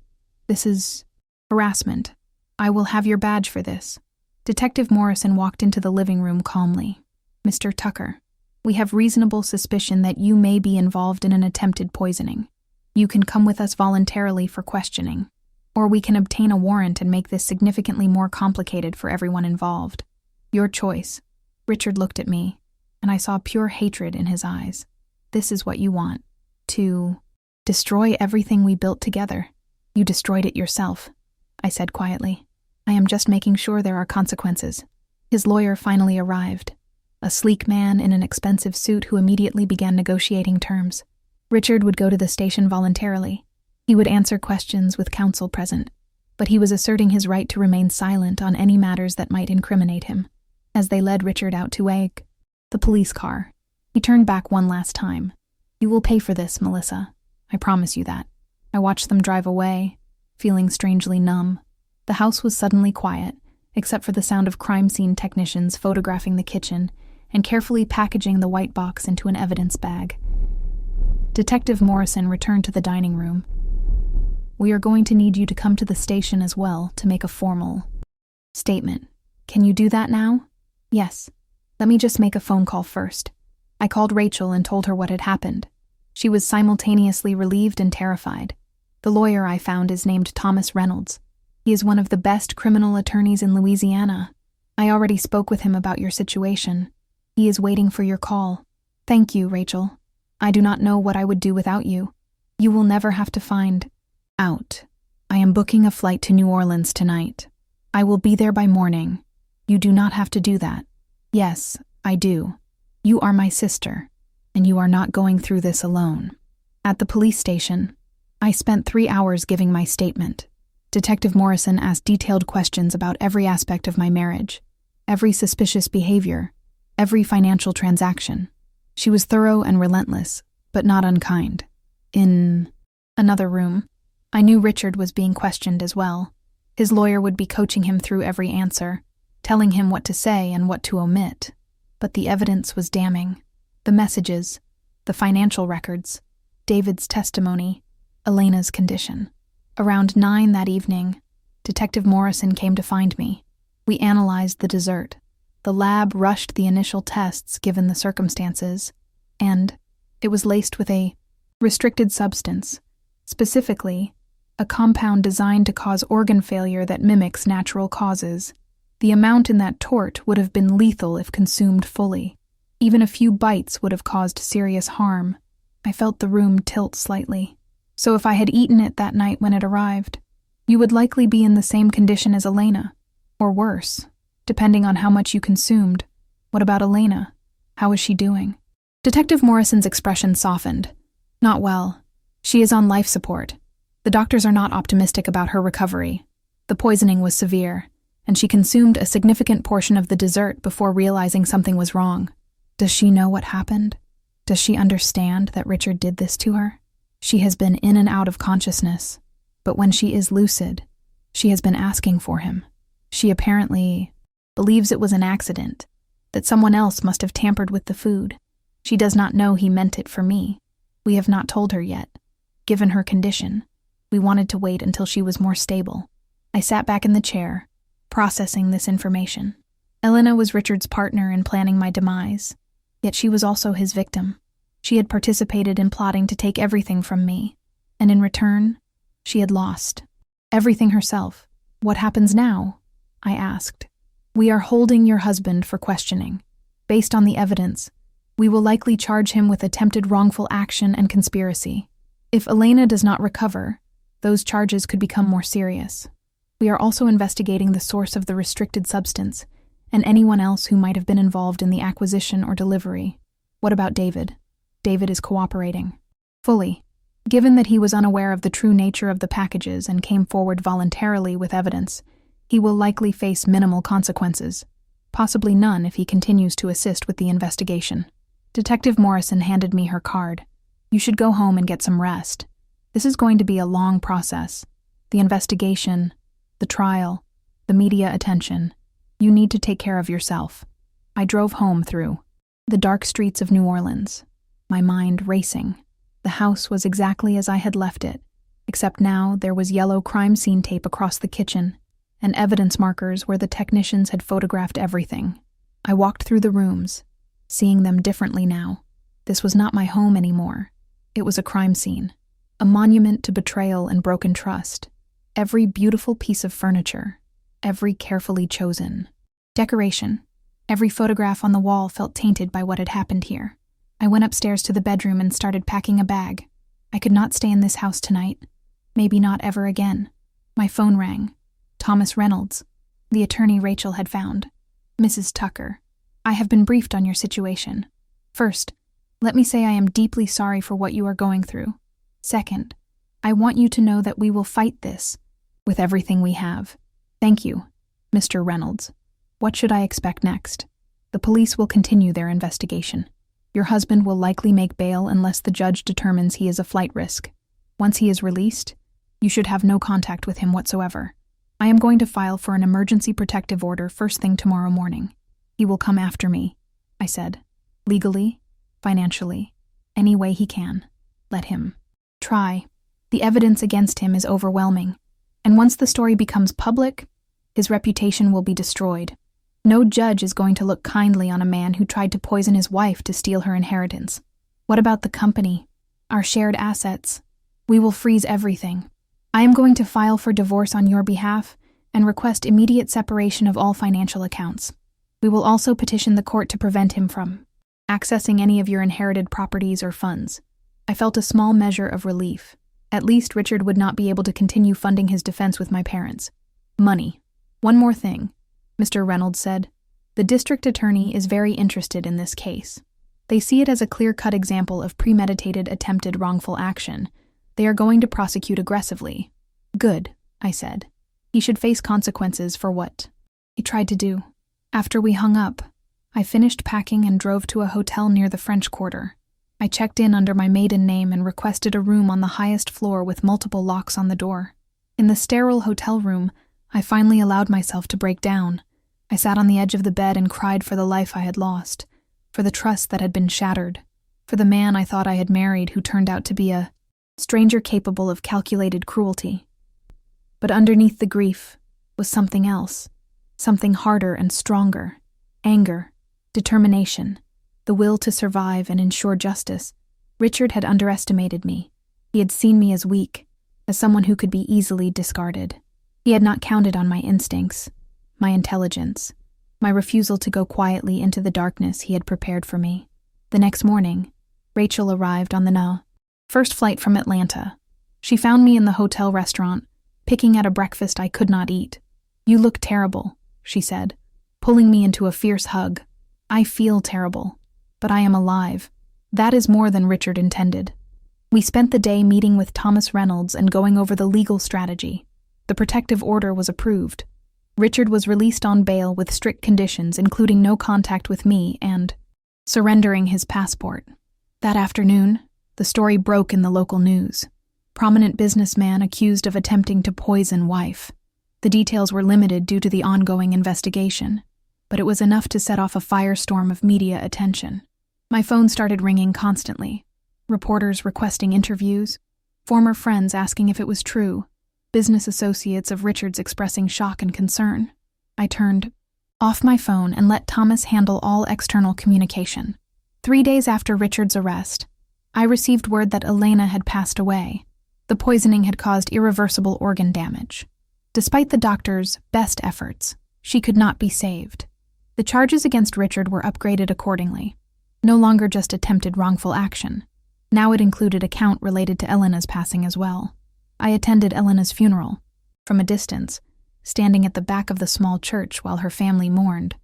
This is harassment. I will have your badge for this. Detective Morrison walked into the living room calmly. Mr. Tucker, we have reasonable suspicion that you may be involved in an attempted poisoning. You can come with us voluntarily for questioning, or we can obtain a warrant and make this significantly more complicated for everyone involved. Your choice. Richard looked at me, and I saw pure hatred in his eyes. This is what you want. To destroy everything we built together. You destroyed it yourself, I said quietly. I am just making sure there are consequences. His lawyer finally arrived, a sleek man in an expensive suit who immediately began negotiating terms. Richard would go to the station voluntarily. He would answer questions with counsel present, but he was asserting his right to remain silent on any matters that might incriminate him. As they led Richard out to the police car, he turned back one last time. You will pay for this, Melissa. I promise you that. I watched them drive away, feeling strangely numb. The house was suddenly quiet, except for the sound of crime scene technicians photographing the kitchen and carefully packaging the white box into an evidence bag. Detective Morrison returned to the dining room. We are going to need you to come to the station as well to make a formal statement. Can you do that now? Yes. Let me just make a phone call first. I called Rachel and told her what had happened. She was simultaneously relieved and terrified. The lawyer I found is named Thomas Reynolds. He is one of the best criminal attorneys in Louisiana. I already spoke with him about your situation. He is waiting for your call. Thank you, Rachel. I do not know what I would do without you. You will never have to find out. I am booking a flight to New Orleans tonight. I will be there by morning. You do not have to do that. Yes, I do. You are my sister, and you are not going through this alone. At the police station, I spent 3 hours giving my statement. Detective Morrison asked detailed questions about every aspect of my marriage, every suspicious behavior, every financial transaction. She was thorough and relentless, but not unkind. In another room, I knew Richard was being questioned as well. His lawyer would be coaching him through every answer, telling him what to say and what to omit. But the evidence was damning. The messages, the financial records, David's testimony, Elena's condition. Around 9 that evening, Detective Morrison came to find me. We analyzed the dessert. The lab rushed the initial tests given the circumstances, and it was laced with a restricted substance, specifically a compound designed to cause organ failure that mimics natural causes. The amount in that tort would have been lethal if consumed fully. Even a few bites would have caused serious harm. I felt the room tilt slightly. So if I had eaten it that night when it arrived, you would likely be in the same condition as Elena, or worse, depending on how much you consumed. What about Elena? How is she doing? Detective Morrison's expression softened. Not well. She is on life support. The doctors are not optimistic about her recovery. The poisoning was severe, and she consumed a significant portion of the dessert before realizing something was wrong. Does she know what happened? Does she understand that Richard did this to her? She has been in and out of consciousness, but when she is lucid, she has been asking for him. She apparently believes it was an accident, that someone else must have tampered with the food. She does not know he meant it for me. We have not told her yet. Given her condition, we wanted to wait until she was more stable. I sat back in the chair, processing this information. Elena was Richard's partner in planning my demise, yet she was also his victim. She had participated in plotting to take everything from me, and in return, she had lost everything herself. What happens now? I asked. We are holding your husband for questioning. Based on the evidence, we will likely charge him with attempted wrongful action and conspiracy. If Elena does not recover, those charges could become more serious. We are also investigating the source of the restricted substance and anyone else who might have been involved in the acquisition or delivery. What about David? David is cooperating. Fully. Given that he was unaware of the true nature of the packages and came forward voluntarily with evidence, he will likely face minimal consequences, possibly none if he continues to assist with the investigation. Detective Morrison handed me her card. You should go home and get some rest. This is going to be a long process. The investigation, the trial, the media attention. You need to take care of yourself. I drove home through the dark streets of New Orleans, my mind racing. The house was exactly as I had left it, except now there was yellow crime scene tape across the kitchen and evidence markers where the technicians had photographed everything. I walked through the rooms, seeing them differently now. This was not my home anymore. It was a crime scene, a monument to betrayal and broken trust. Every beautiful piece of furniture, every carefully chosen decoration, every photograph on the wall felt tainted by what had happened here. I went upstairs to the bedroom and started packing a bag. I could not stay in this house tonight. Maybe not ever again. My phone rang. Thomas Reynolds, the attorney Rachel had found. Mrs. Tucker, I have been briefed on your situation. First, let me say I am deeply sorry for what you are going through. Second, I want you to know that we will fight this with everything we have. Thank you, Mr. Reynolds. What should I expect next? The police will continue their investigation. Your husband will likely make bail unless the judge determines he is a flight risk. Once he is released, you should have no contact with him whatsoever. I am going to file for an emergency protective order first thing tomorrow morning. He will come after me, I said. Legally, financially, any way he can. Let him try. The evidence against him is overwhelming, and once the story becomes public, his reputation will be destroyed. No judge is going to look kindly on a man who tried to poison his wife to steal her inheritance. What about the company? Our shared assets? We will freeze everything. I am going to file for divorce on your behalf and request immediate separation of all financial accounts. We will also petition the court to prevent him from accessing any of your inherited properties or funds. I felt a small measure of relief. At least Richard would not be able to continue funding his defense with my parents. Money. One more thing, Mr. Reynolds said. The district attorney is very interested in this case. They see it as a clear-cut example of premeditated attempted wrongful action. They are going to prosecute aggressively. Good, I said. He should face consequences for what he tried to do. After we hung up, I finished packing and drove to a hotel near the French Quarter. I checked in under my maiden name and requested a room on the highest floor with multiple locks on the door. In the sterile hotel room, I finally allowed myself to break down. I sat on the edge of the bed and cried for the life I had lost, for the trust that had been shattered, for the man I thought I had married who turned out to be a stranger capable of calculated cruelty. But underneath the grief was something else, something harder and stronger: anger, determination, the will to survive and ensure justice. Richard had underestimated me. He had seen me as weak, as someone who could be easily discarded. He had not counted on my instincts, my intelligence, my refusal to go quietly into the darkness he had prepared for me. The next morning, Rachel arrived on the first flight from Atlanta. She found me in the hotel restaurant, picking at a breakfast I could not eat. "You look terrible," she said, pulling me into a fierce hug. "I feel terrible, but I am alive." That is more than Richard intended. We spent the day meeting with Thomas Reynolds and going over the legal strategy. The protective order was approved. Richard was released on bail with strict conditions, including no contact with me and surrendering his passport. That afternoon, the story broke in the local news. Prominent businessman accused of attempting to poison wife. The details were limited due to the ongoing investigation, but it was enough to set off a firestorm of media attention. My phone started ringing constantly. Reporters requesting interviews, former friends asking if it was true, business associates of Richard's expressing shock and concern. I turned off my phone and let Thomas handle all external communication. 3 days after Richard's arrest, I received word that Elena had passed away. The poisoning had caused irreversible organ damage. Despite the doctor's best efforts, she could not be saved. The charges against Richard were upgraded accordingly. No longer just attempted wrongful action. Now it included a count related to Elena's passing as well. I attended Elena's funeral, from a distance, standing at the back of the small church while her family mourned.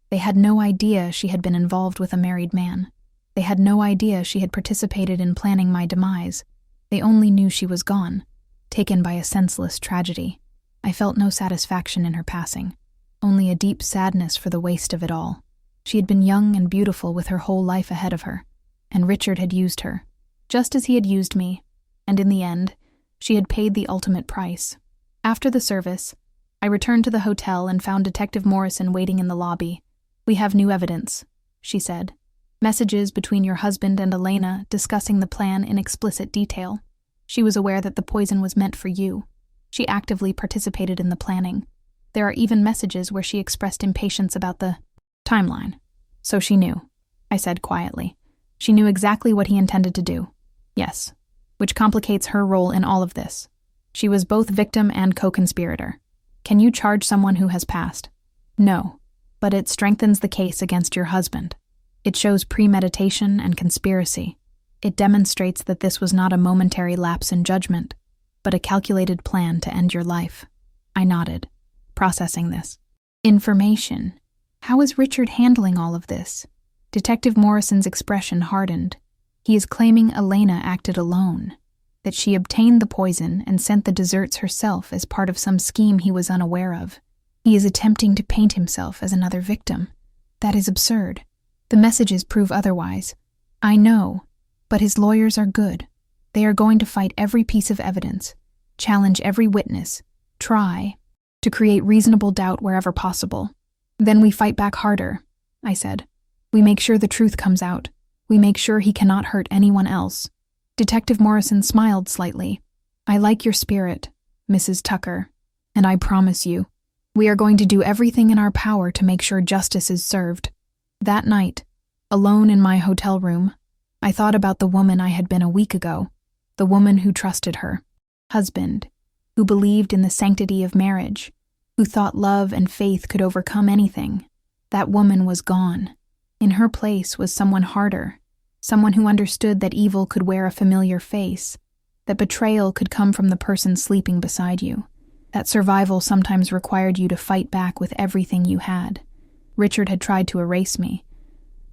They had no idea she had been involved with a married man. They had no idea she had participated in planning my demise. They only knew she was gone, taken by a senseless tragedy. I felt no satisfaction in her passing, only a deep sadness for the waste of it all. She had been young and beautiful with her whole life ahead of her, and Richard had used her, just as he had used me, and in the end, she had paid the ultimate price. After the service, I returned to the hotel and found Detective Morrison waiting in the lobby. "We have new evidence," she said. "Messages between your husband and Elena discussing the plan in explicit detail. She was aware that the poison was meant for you. She actively participated in the planning. There are even messages where she expressed impatience about the timeline." "So she knew," I said quietly. "She knew exactly what he intended to do." "Yes, which complicates her role in all of this. She was both victim and co-conspirator. Can you charge someone who has passed?" "No, but it strengthens the case against your husband. It shows premeditation and conspiracy. It demonstrates that this was not a momentary lapse in judgment, but a calculated plan to end your life." I nodded, processing this information. How is Richard handling all of this? Detective Morrison's expression hardened. He is claiming Elena acted alone, that she obtained the poison and sent the desserts herself as part of some scheme he was unaware of. He is attempting to paint himself as another victim. That is absurd. The messages prove otherwise. I know, but his lawyers are good. They are going to fight every piece of evidence, challenge every witness, try to create reasonable doubt wherever possible. "Then we fight back harder," I said. "We make sure the truth comes out. We make sure he cannot hurt anyone else." Detective Morrison smiled slightly. "I like your spirit, Mrs. Tucker, and I promise you, we are going to do everything in our power to make sure justice is served." That night, alone in my hotel room, I thought about the woman I had been a week ago, the woman who trusted her husband, who believed in the sanctity of marriage, who thought love and faith could overcome anything. That woman was gone. In her place was someone harder, someone who understood that evil could wear a familiar face, that betrayal could come from the person sleeping beside you, that survival sometimes required you to fight back with everything you had. Richard had tried to erase me,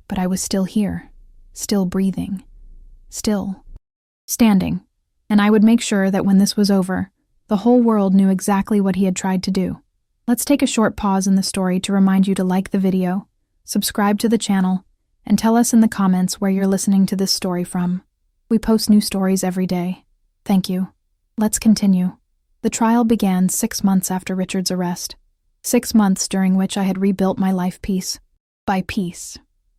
but I was still here, still breathing, still standing, and I would make sure that when this was over, the whole world knew exactly what he had tried to do. Let's take a short pause in the story to remind you to like the video, subscribe to the channel, and tell us in the comments where you're listening to this story from. We post new stories every day. Thank you. Let's continue. The trial began 6 months after Richard's arrest. 6 months during which I had rebuilt my life piece by piece.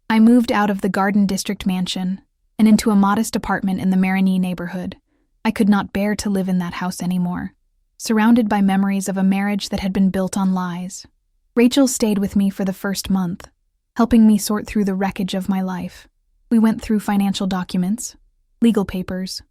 I moved out of the Garden District mansion and into a modest apartment in the Marigny neighborhood. I could not bear to live in that house anymore, surrounded by memories of a marriage that had been built on lies. Rachel stayed with me for the first month, helping me sort through the wreckage of my life. We went through financial documents, legal papers,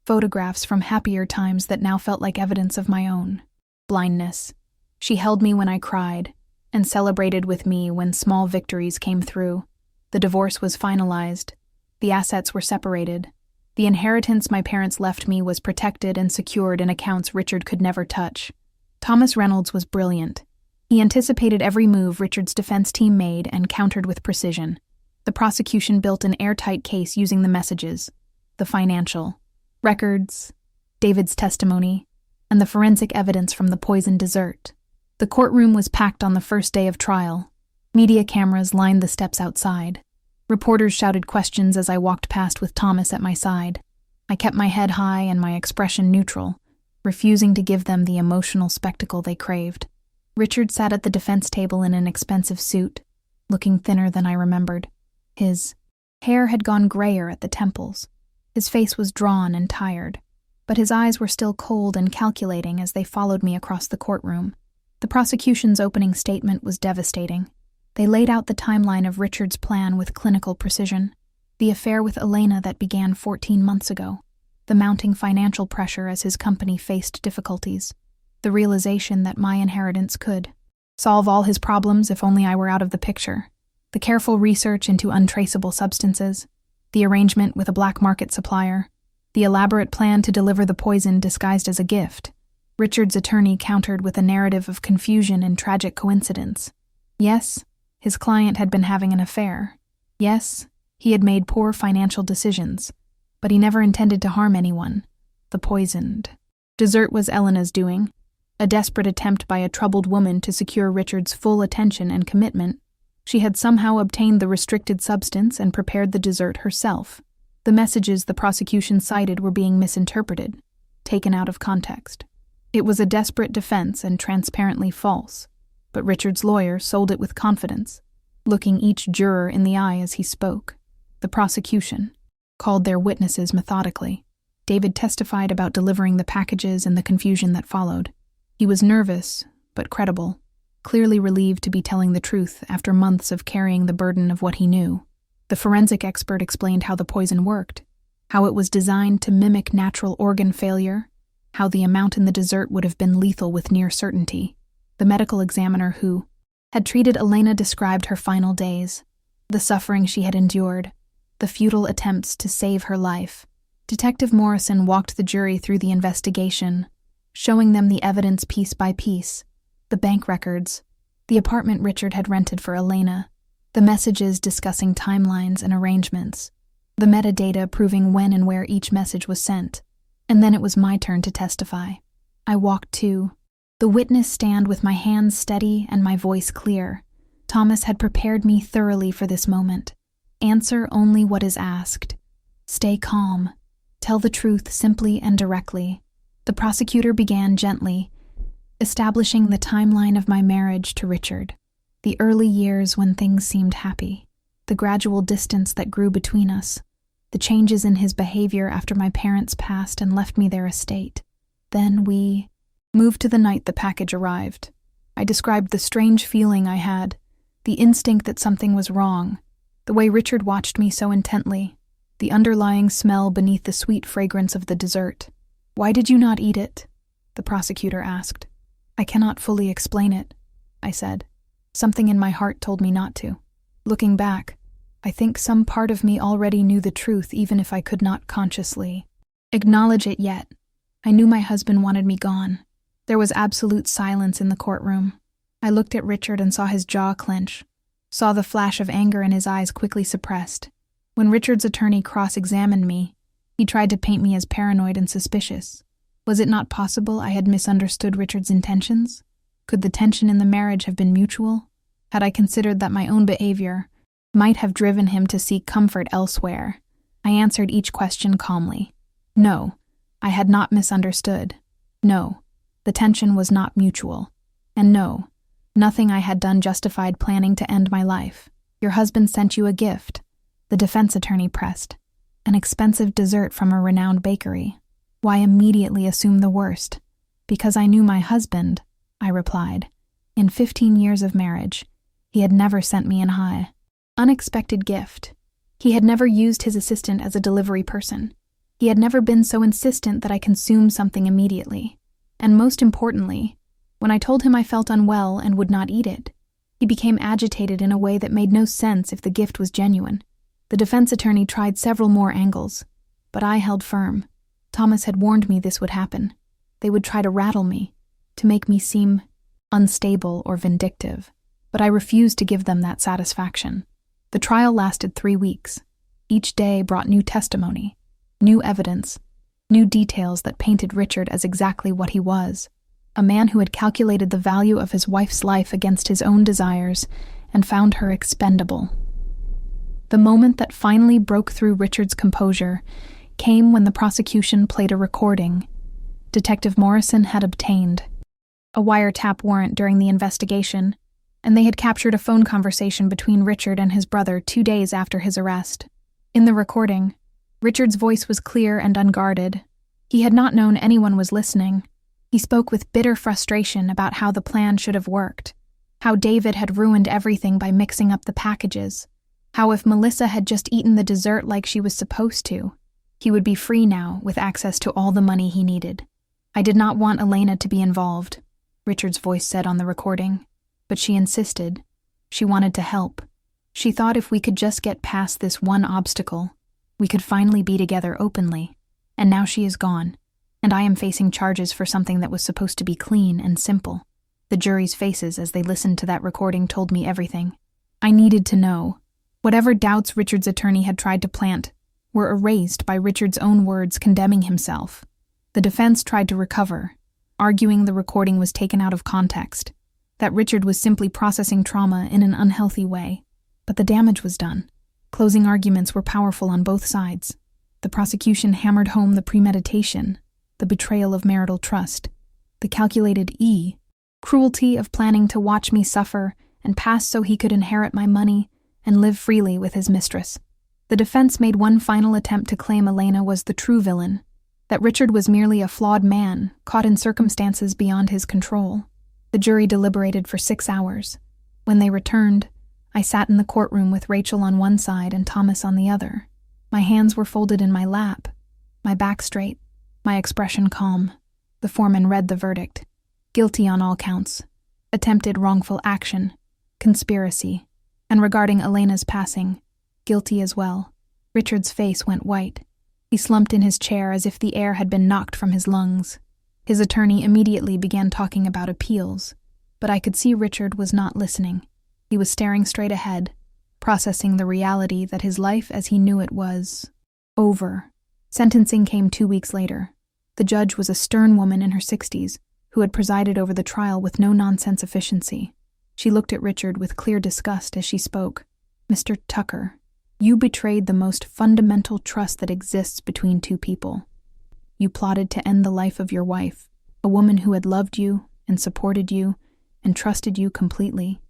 photographs from happier times that now felt like evidence of my own blindness. She held me when I cried and celebrated with me when small victories came through. The divorce was finalized. The assets were separated. The inheritance my parents left me was protected and secured in accounts Richard could never touch. Thomas Reynolds was brilliant. He anticipated every move Richard's defense team made and countered with precision. The prosecution built an airtight case using the messages, the financial records, David's testimony, and the forensic evidence from the poisoned dessert. The courtroom was packed on the first day of trial. Media cameras lined the steps outside. Reporters shouted questions as I walked past with Thomas at my side. I kept my head high and my expression neutral, refusing to give them the emotional spectacle they craved. Richard sat at the defense table in an expensive suit, looking thinner than I remembered. His hair had gone grayer at the temples. His face was drawn and tired, but his eyes were still cold and calculating as they followed me across the courtroom. The prosecution's opening statement was devastating. They laid out the timeline of Richard's plan with clinical precision. The affair with Elena that began 14 months ago. The mounting financial pressure as his company faced difficulties. The realization that my inheritance could solve all his problems if only I were out of the picture. The careful research into untraceable substances. The arrangement with a black market supplier. The elaborate plan to deliver the poison disguised as a gift. Richard's attorney countered with a narrative of confusion and tragic coincidence. Yes, his client had been having an affair. Yes, he had made poor financial decisions, but he never intended to harm anyone. The poisoned dessert was Elena's doing, a desperate attempt by a troubled woman to secure Richard's full attention and commitment. She had somehow obtained the restricted substance and prepared the dessert herself. The messages the prosecution cited were being misinterpreted, taken out of context. It was a desperate defense and transparently false. But Richard's lawyer sold it with confidence, looking each juror in the eye as he spoke. The prosecution called their witnesses methodically. David testified about delivering the packages and the confusion that followed. He was nervous, but credible, clearly relieved to be telling the truth after months of carrying the burden of what he knew. The forensic expert explained how the poison worked, how it was designed to mimic natural organ failure, how the amount in the dessert would have been lethal with near certainty. The medical examiner who had treated Elena described her final days, the suffering she had endured, the futile attempts to save her life. Detective Morrison walked the jury through the investigation, showing them the evidence piece by piece, the bank records, the apartment Richard had rented for Elena, the messages discussing timelines and arrangements, the metadata proving when and where each message was sent. And then it was my turn to testify. I walked to the witness stand with my hands steady and my voice clear. Thomas had prepared me thoroughly for this moment. Answer only what is asked. Stay calm. Tell the truth simply and directly. The prosecutor began gently, establishing the timeline of my marriage to Richard. The early years when things seemed happy. The gradual distance that grew between us. The changes in his behavior after my parents passed and left me their estate. Then we moved to the night the package arrived. I described the strange feeling I had, the instinct that something was wrong, the way Richard watched me so intently, the underlying smell beneath the sweet fragrance of the dessert. "Why did you not eat it?" the prosecutor asked. "I cannot fully explain it," I said. Something in my heart told me not to. Looking back, I think some part of me already knew the truth even if I could not consciously acknowledge it yet. I knew my husband wanted me gone. There was absolute silence in the courtroom. I looked at Richard and saw his jaw clench, saw the flash of anger in his eyes quickly suppressed. When Richard's attorney cross-examined me, he tried to paint me as paranoid and suspicious. Was it not possible I had misunderstood Richard's intentions? Could the tension in the marriage have been mutual? Had I considered that my own behavior, might have driven him to seek comfort elsewhere. I answered each question calmly. No, I had not misunderstood. No, the tension was not mutual. And no, nothing I had done justified planning to end my life. Your husband sent you a gift, the defense attorney pressed. An expensive dessert from a renowned bakery. Why immediately assume the worst? Because I knew my husband, I replied. In 15 years of marriage, he had never sent me an high, unexpected gift. He had never used his assistant as a delivery person. He had never been so insistent that I consume something immediately. And most importantly, when I told him I felt unwell and would not eat it, he became agitated in a way that made no sense if the gift was genuine. The defense attorney tried several more angles, but I held firm. Thomas had warned me this would happen. They would try to rattle me, to make me seem unstable or vindictive, but I refused to give them that satisfaction. The trial lasted 3 weeks. Each day brought new testimony, new evidence, new details that painted Richard as exactly what he was, a man who had calculated the value of his wife's life against his own desires and found her expendable. The moment that finally broke through Richard's composure came when the prosecution played a recording Detective Morrison had obtained, a wiretap warrant during the investigation, and they had captured a phone conversation between Richard and his brother 2 days after his arrest. In the recording, Richard's voice was clear and unguarded. He had not known anyone was listening. He spoke with bitter frustration about how the plan should have worked, how David had ruined everything by mixing up the packages, how if Melissa had just eaten the dessert like she was supposed to, he would be free now with access to all the money he needed. I did not want Elena to be involved, Richard's voice said on the recording, but she insisted. She wanted to help. She thought if we could just get past this one obstacle, we could finally be together openly. And now she is gone, and I am facing charges for something that was supposed to be clean and simple. The jury's faces as they listened to that recording told me everything. I needed to know. Whatever doubts Richard's attorney had tried to plant were erased by Richard's own words condemning himself. The defense tried to recover, arguing the recording was taken out of context, that Richard was simply processing trauma in an unhealthy way. But the damage was done. Closing arguments were powerful on both sides. The prosecution hammered home the premeditation, the betrayal of marital trust, the calculated cruelty of planning to watch me suffer and pass so he could inherit my money and live freely with his mistress. The defense made one final attempt to claim Elena was the true villain, that Richard was merely a flawed man caught in circumstances beyond his control. The jury deliberated for 6 hours. When they returned, I sat in the courtroom with Rachel on one side and Thomas on the other. My hands were folded in my lap, my back straight, my expression calm. The foreman read the verdict. Guilty on all counts. Attempted wrongful action, conspiracy, and regarding Elena's passing, guilty as well. Richard's face went white. He slumped in his chair as if the air had been knocked from his lungs. His attorney immediately began talking about appeals, but I could see Richard was not listening. He was staring straight ahead, processing the reality that his life as he knew it was over. Sentencing came 2 weeks later. The judge was a stern woman in her 60s who had presided over the trial with no-nonsense efficiency. She looked at Richard with clear disgust as she spoke. Mr. Tucker, you betrayed the most fundamental trust that exists between two people. You plotted to end the life of your wife, a woman who had loved you and supported you and trusted you completely.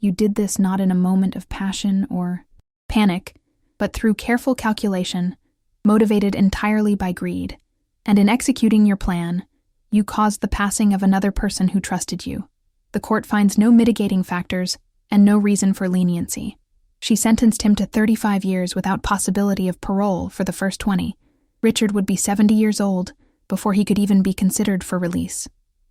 You did this not in a moment of passion or panic, but through careful calculation, motivated entirely by greed. And in executing your plan, you caused the passing of another person who trusted you. The court finds no mitigating factors and no reason for leniency. She sentenced him to 35 years without possibility of parole for the first 20. Richard would be 70 years old before he could even be considered for release.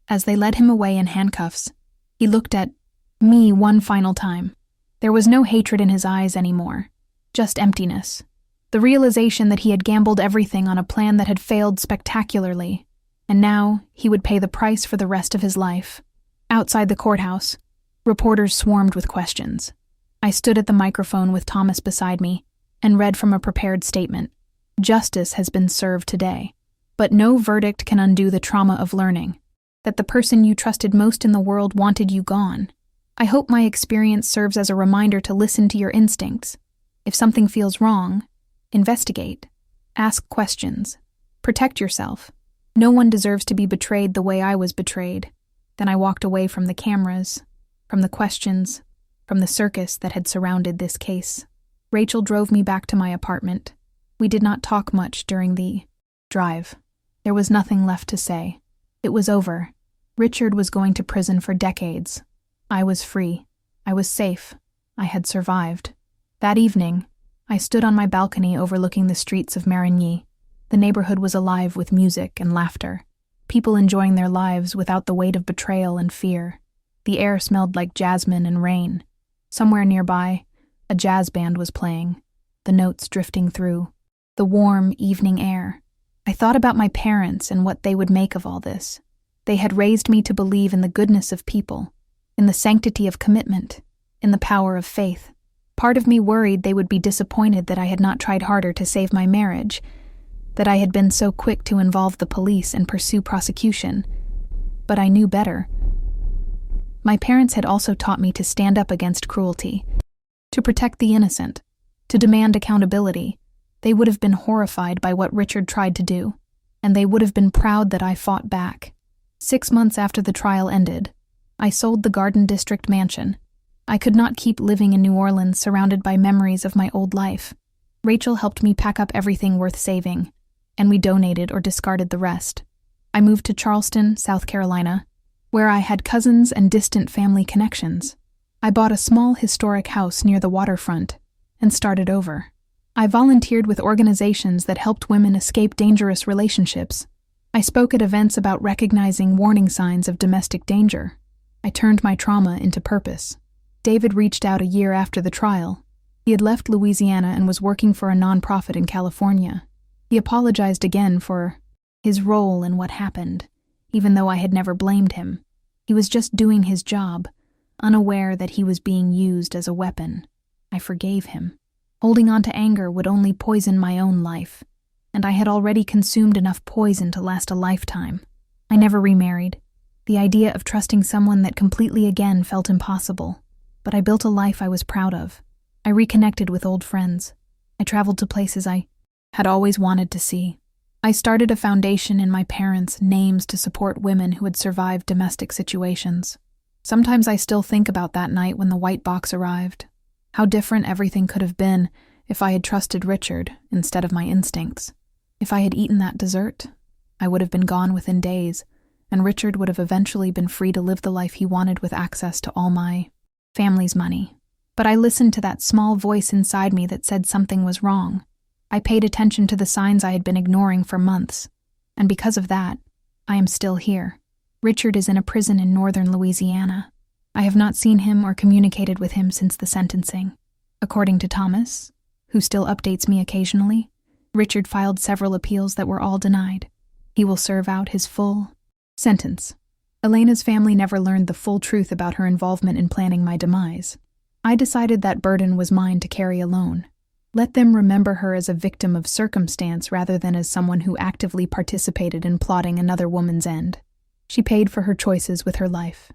As they led him away in handcuffs, he looked at me one final time. There was no hatred in his eyes anymore, just emptiness. The realization that he had gambled everything on a plan that had failed spectacularly, and now he would pay the price for the rest of his life. Outside the courthouse, reporters swarmed with questions. I stood at the microphone with Thomas beside me and read from a prepared statement. Justice has been served today, but no verdict can undo the trauma of learning that the person you trusted most in the world wanted you gone. I hope my experience serves as a reminder to listen to your instincts. If something feels wrong, investigate. Ask questions. Protect yourself. No one deserves to be betrayed the way I was betrayed. Then I walked away from the cameras, from the questions, from the circus that had surrounded this case. Rachel drove me back to my apartment. We did not talk much during the drive. There was nothing left to say. It was over. Richard was going to prison for decades. I was free. I was safe. I had survived. That evening, I stood on my balcony overlooking the streets of Marigny. The neighborhood was alive with music and laughter, people enjoying their lives without the weight of betrayal and fear. The air smelled like jasmine and rain. Somewhere nearby, a jazz band was playing, the notes drifting through the warm evening air. I thought about my parents and what they would make of all this. They had raised me to believe in the goodness of people, in the sanctity of commitment, in the power of faith. Part of me worried they would be disappointed that I had not tried harder to save my marriage, that I had been so quick to involve the police and pursue prosecution. But I knew better. My parents had also taught me to stand up against cruelty, to protect the innocent, to demand accountability. They would have been horrified by what Richard tried to do, and they would have been proud that I fought back. 6 months after the trial ended, I sold the Garden District mansion. I could not keep living in New Orleans surrounded by memories of my old life. Rachel helped me pack up everything worth saving, and we donated or discarded the rest. I moved to Charleston, South Carolina, where I had cousins and distant family connections. I bought a small historic house near the waterfront and started over. I volunteered with organizations that helped women escape dangerous relationships. I spoke at events about recognizing warning signs of domestic danger. I turned my trauma into purpose. David reached out a year after the trial. He had left Louisiana and was working for a nonprofit in California. He apologized again for his role in what happened, even though I had never blamed him. He was just doing his job, unaware that he was being used as a weapon. I forgave him. Holding on to anger would only poison my own life, and I had already consumed enough poison to last a lifetime. I never remarried. The idea of trusting someone that completely again felt impossible, but I built a life I was proud of. I reconnected with old friends. I traveled to places I had always wanted to see. I started a foundation in my parents' names to support women who had survived domestic situations. Sometimes I still think about that night when the white box arrived. How different everything could have been if I had trusted Richard instead of my instincts. If I had eaten that dessert, I would have been gone within days, and Richard would have eventually been free to live the life he wanted with access to all my family's money. But I listened to that small voice inside me that said something was wrong. I paid attention to the signs I had been ignoring for months, and because of that, I am still here. Richard is in a prison in northern Louisiana. I have not seen him or communicated with him since the sentencing. According to Thomas, who still updates me occasionally, Richard filed several appeals that were all denied. He will serve out his full sentence. Elena's family never learned the full truth about her involvement in planning my demise. I decided that burden was mine to carry alone. Let them remember her as a victim of circumstance rather than as someone who actively participated in plotting another woman's end. She paid for her choices with her life.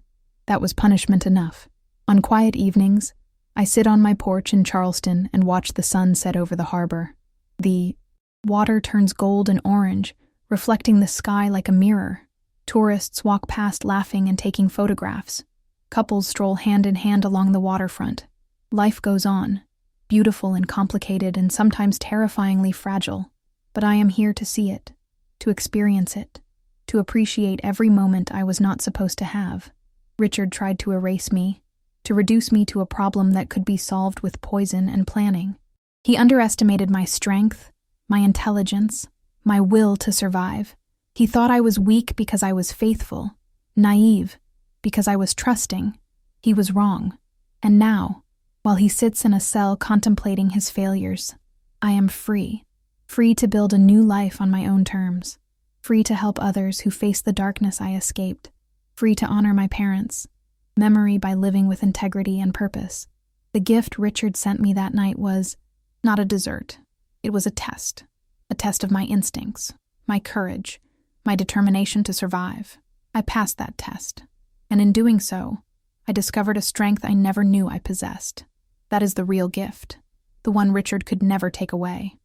That was punishment enough. On quiet evenings, I sit on my porch in Charleston and watch the sun set over the harbor. The water turns gold and orange, reflecting the sky like a mirror. Tourists walk past laughing and taking photographs. Couples stroll hand in hand along the waterfront. Life goes on, beautiful and complicated and sometimes terrifyingly fragile. But I am here to see it, to experience it, to appreciate every moment I was not supposed to have. Richard tried to erase me, to reduce me to a problem that could be solved with poison and planning. He underestimated my strength, my intelligence, my will to survive. He thought I was weak because I was faithful, naive, because I was trusting. He was wrong. And now, while he sits in a cell contemplating his failures, I am free. Free to build a new life on my own terms. Free to help others who face the darkness I escaped. Free to honor my parents. Memory by living with integrity and purpose. The gift Richard sent me that night was not a dessert. It was a test of my instincts, my courage, my determination to survive. I passed that test, and in doing so, I discovered a strength I never knew I possessed. That is the real gift, the one Richard could never take away.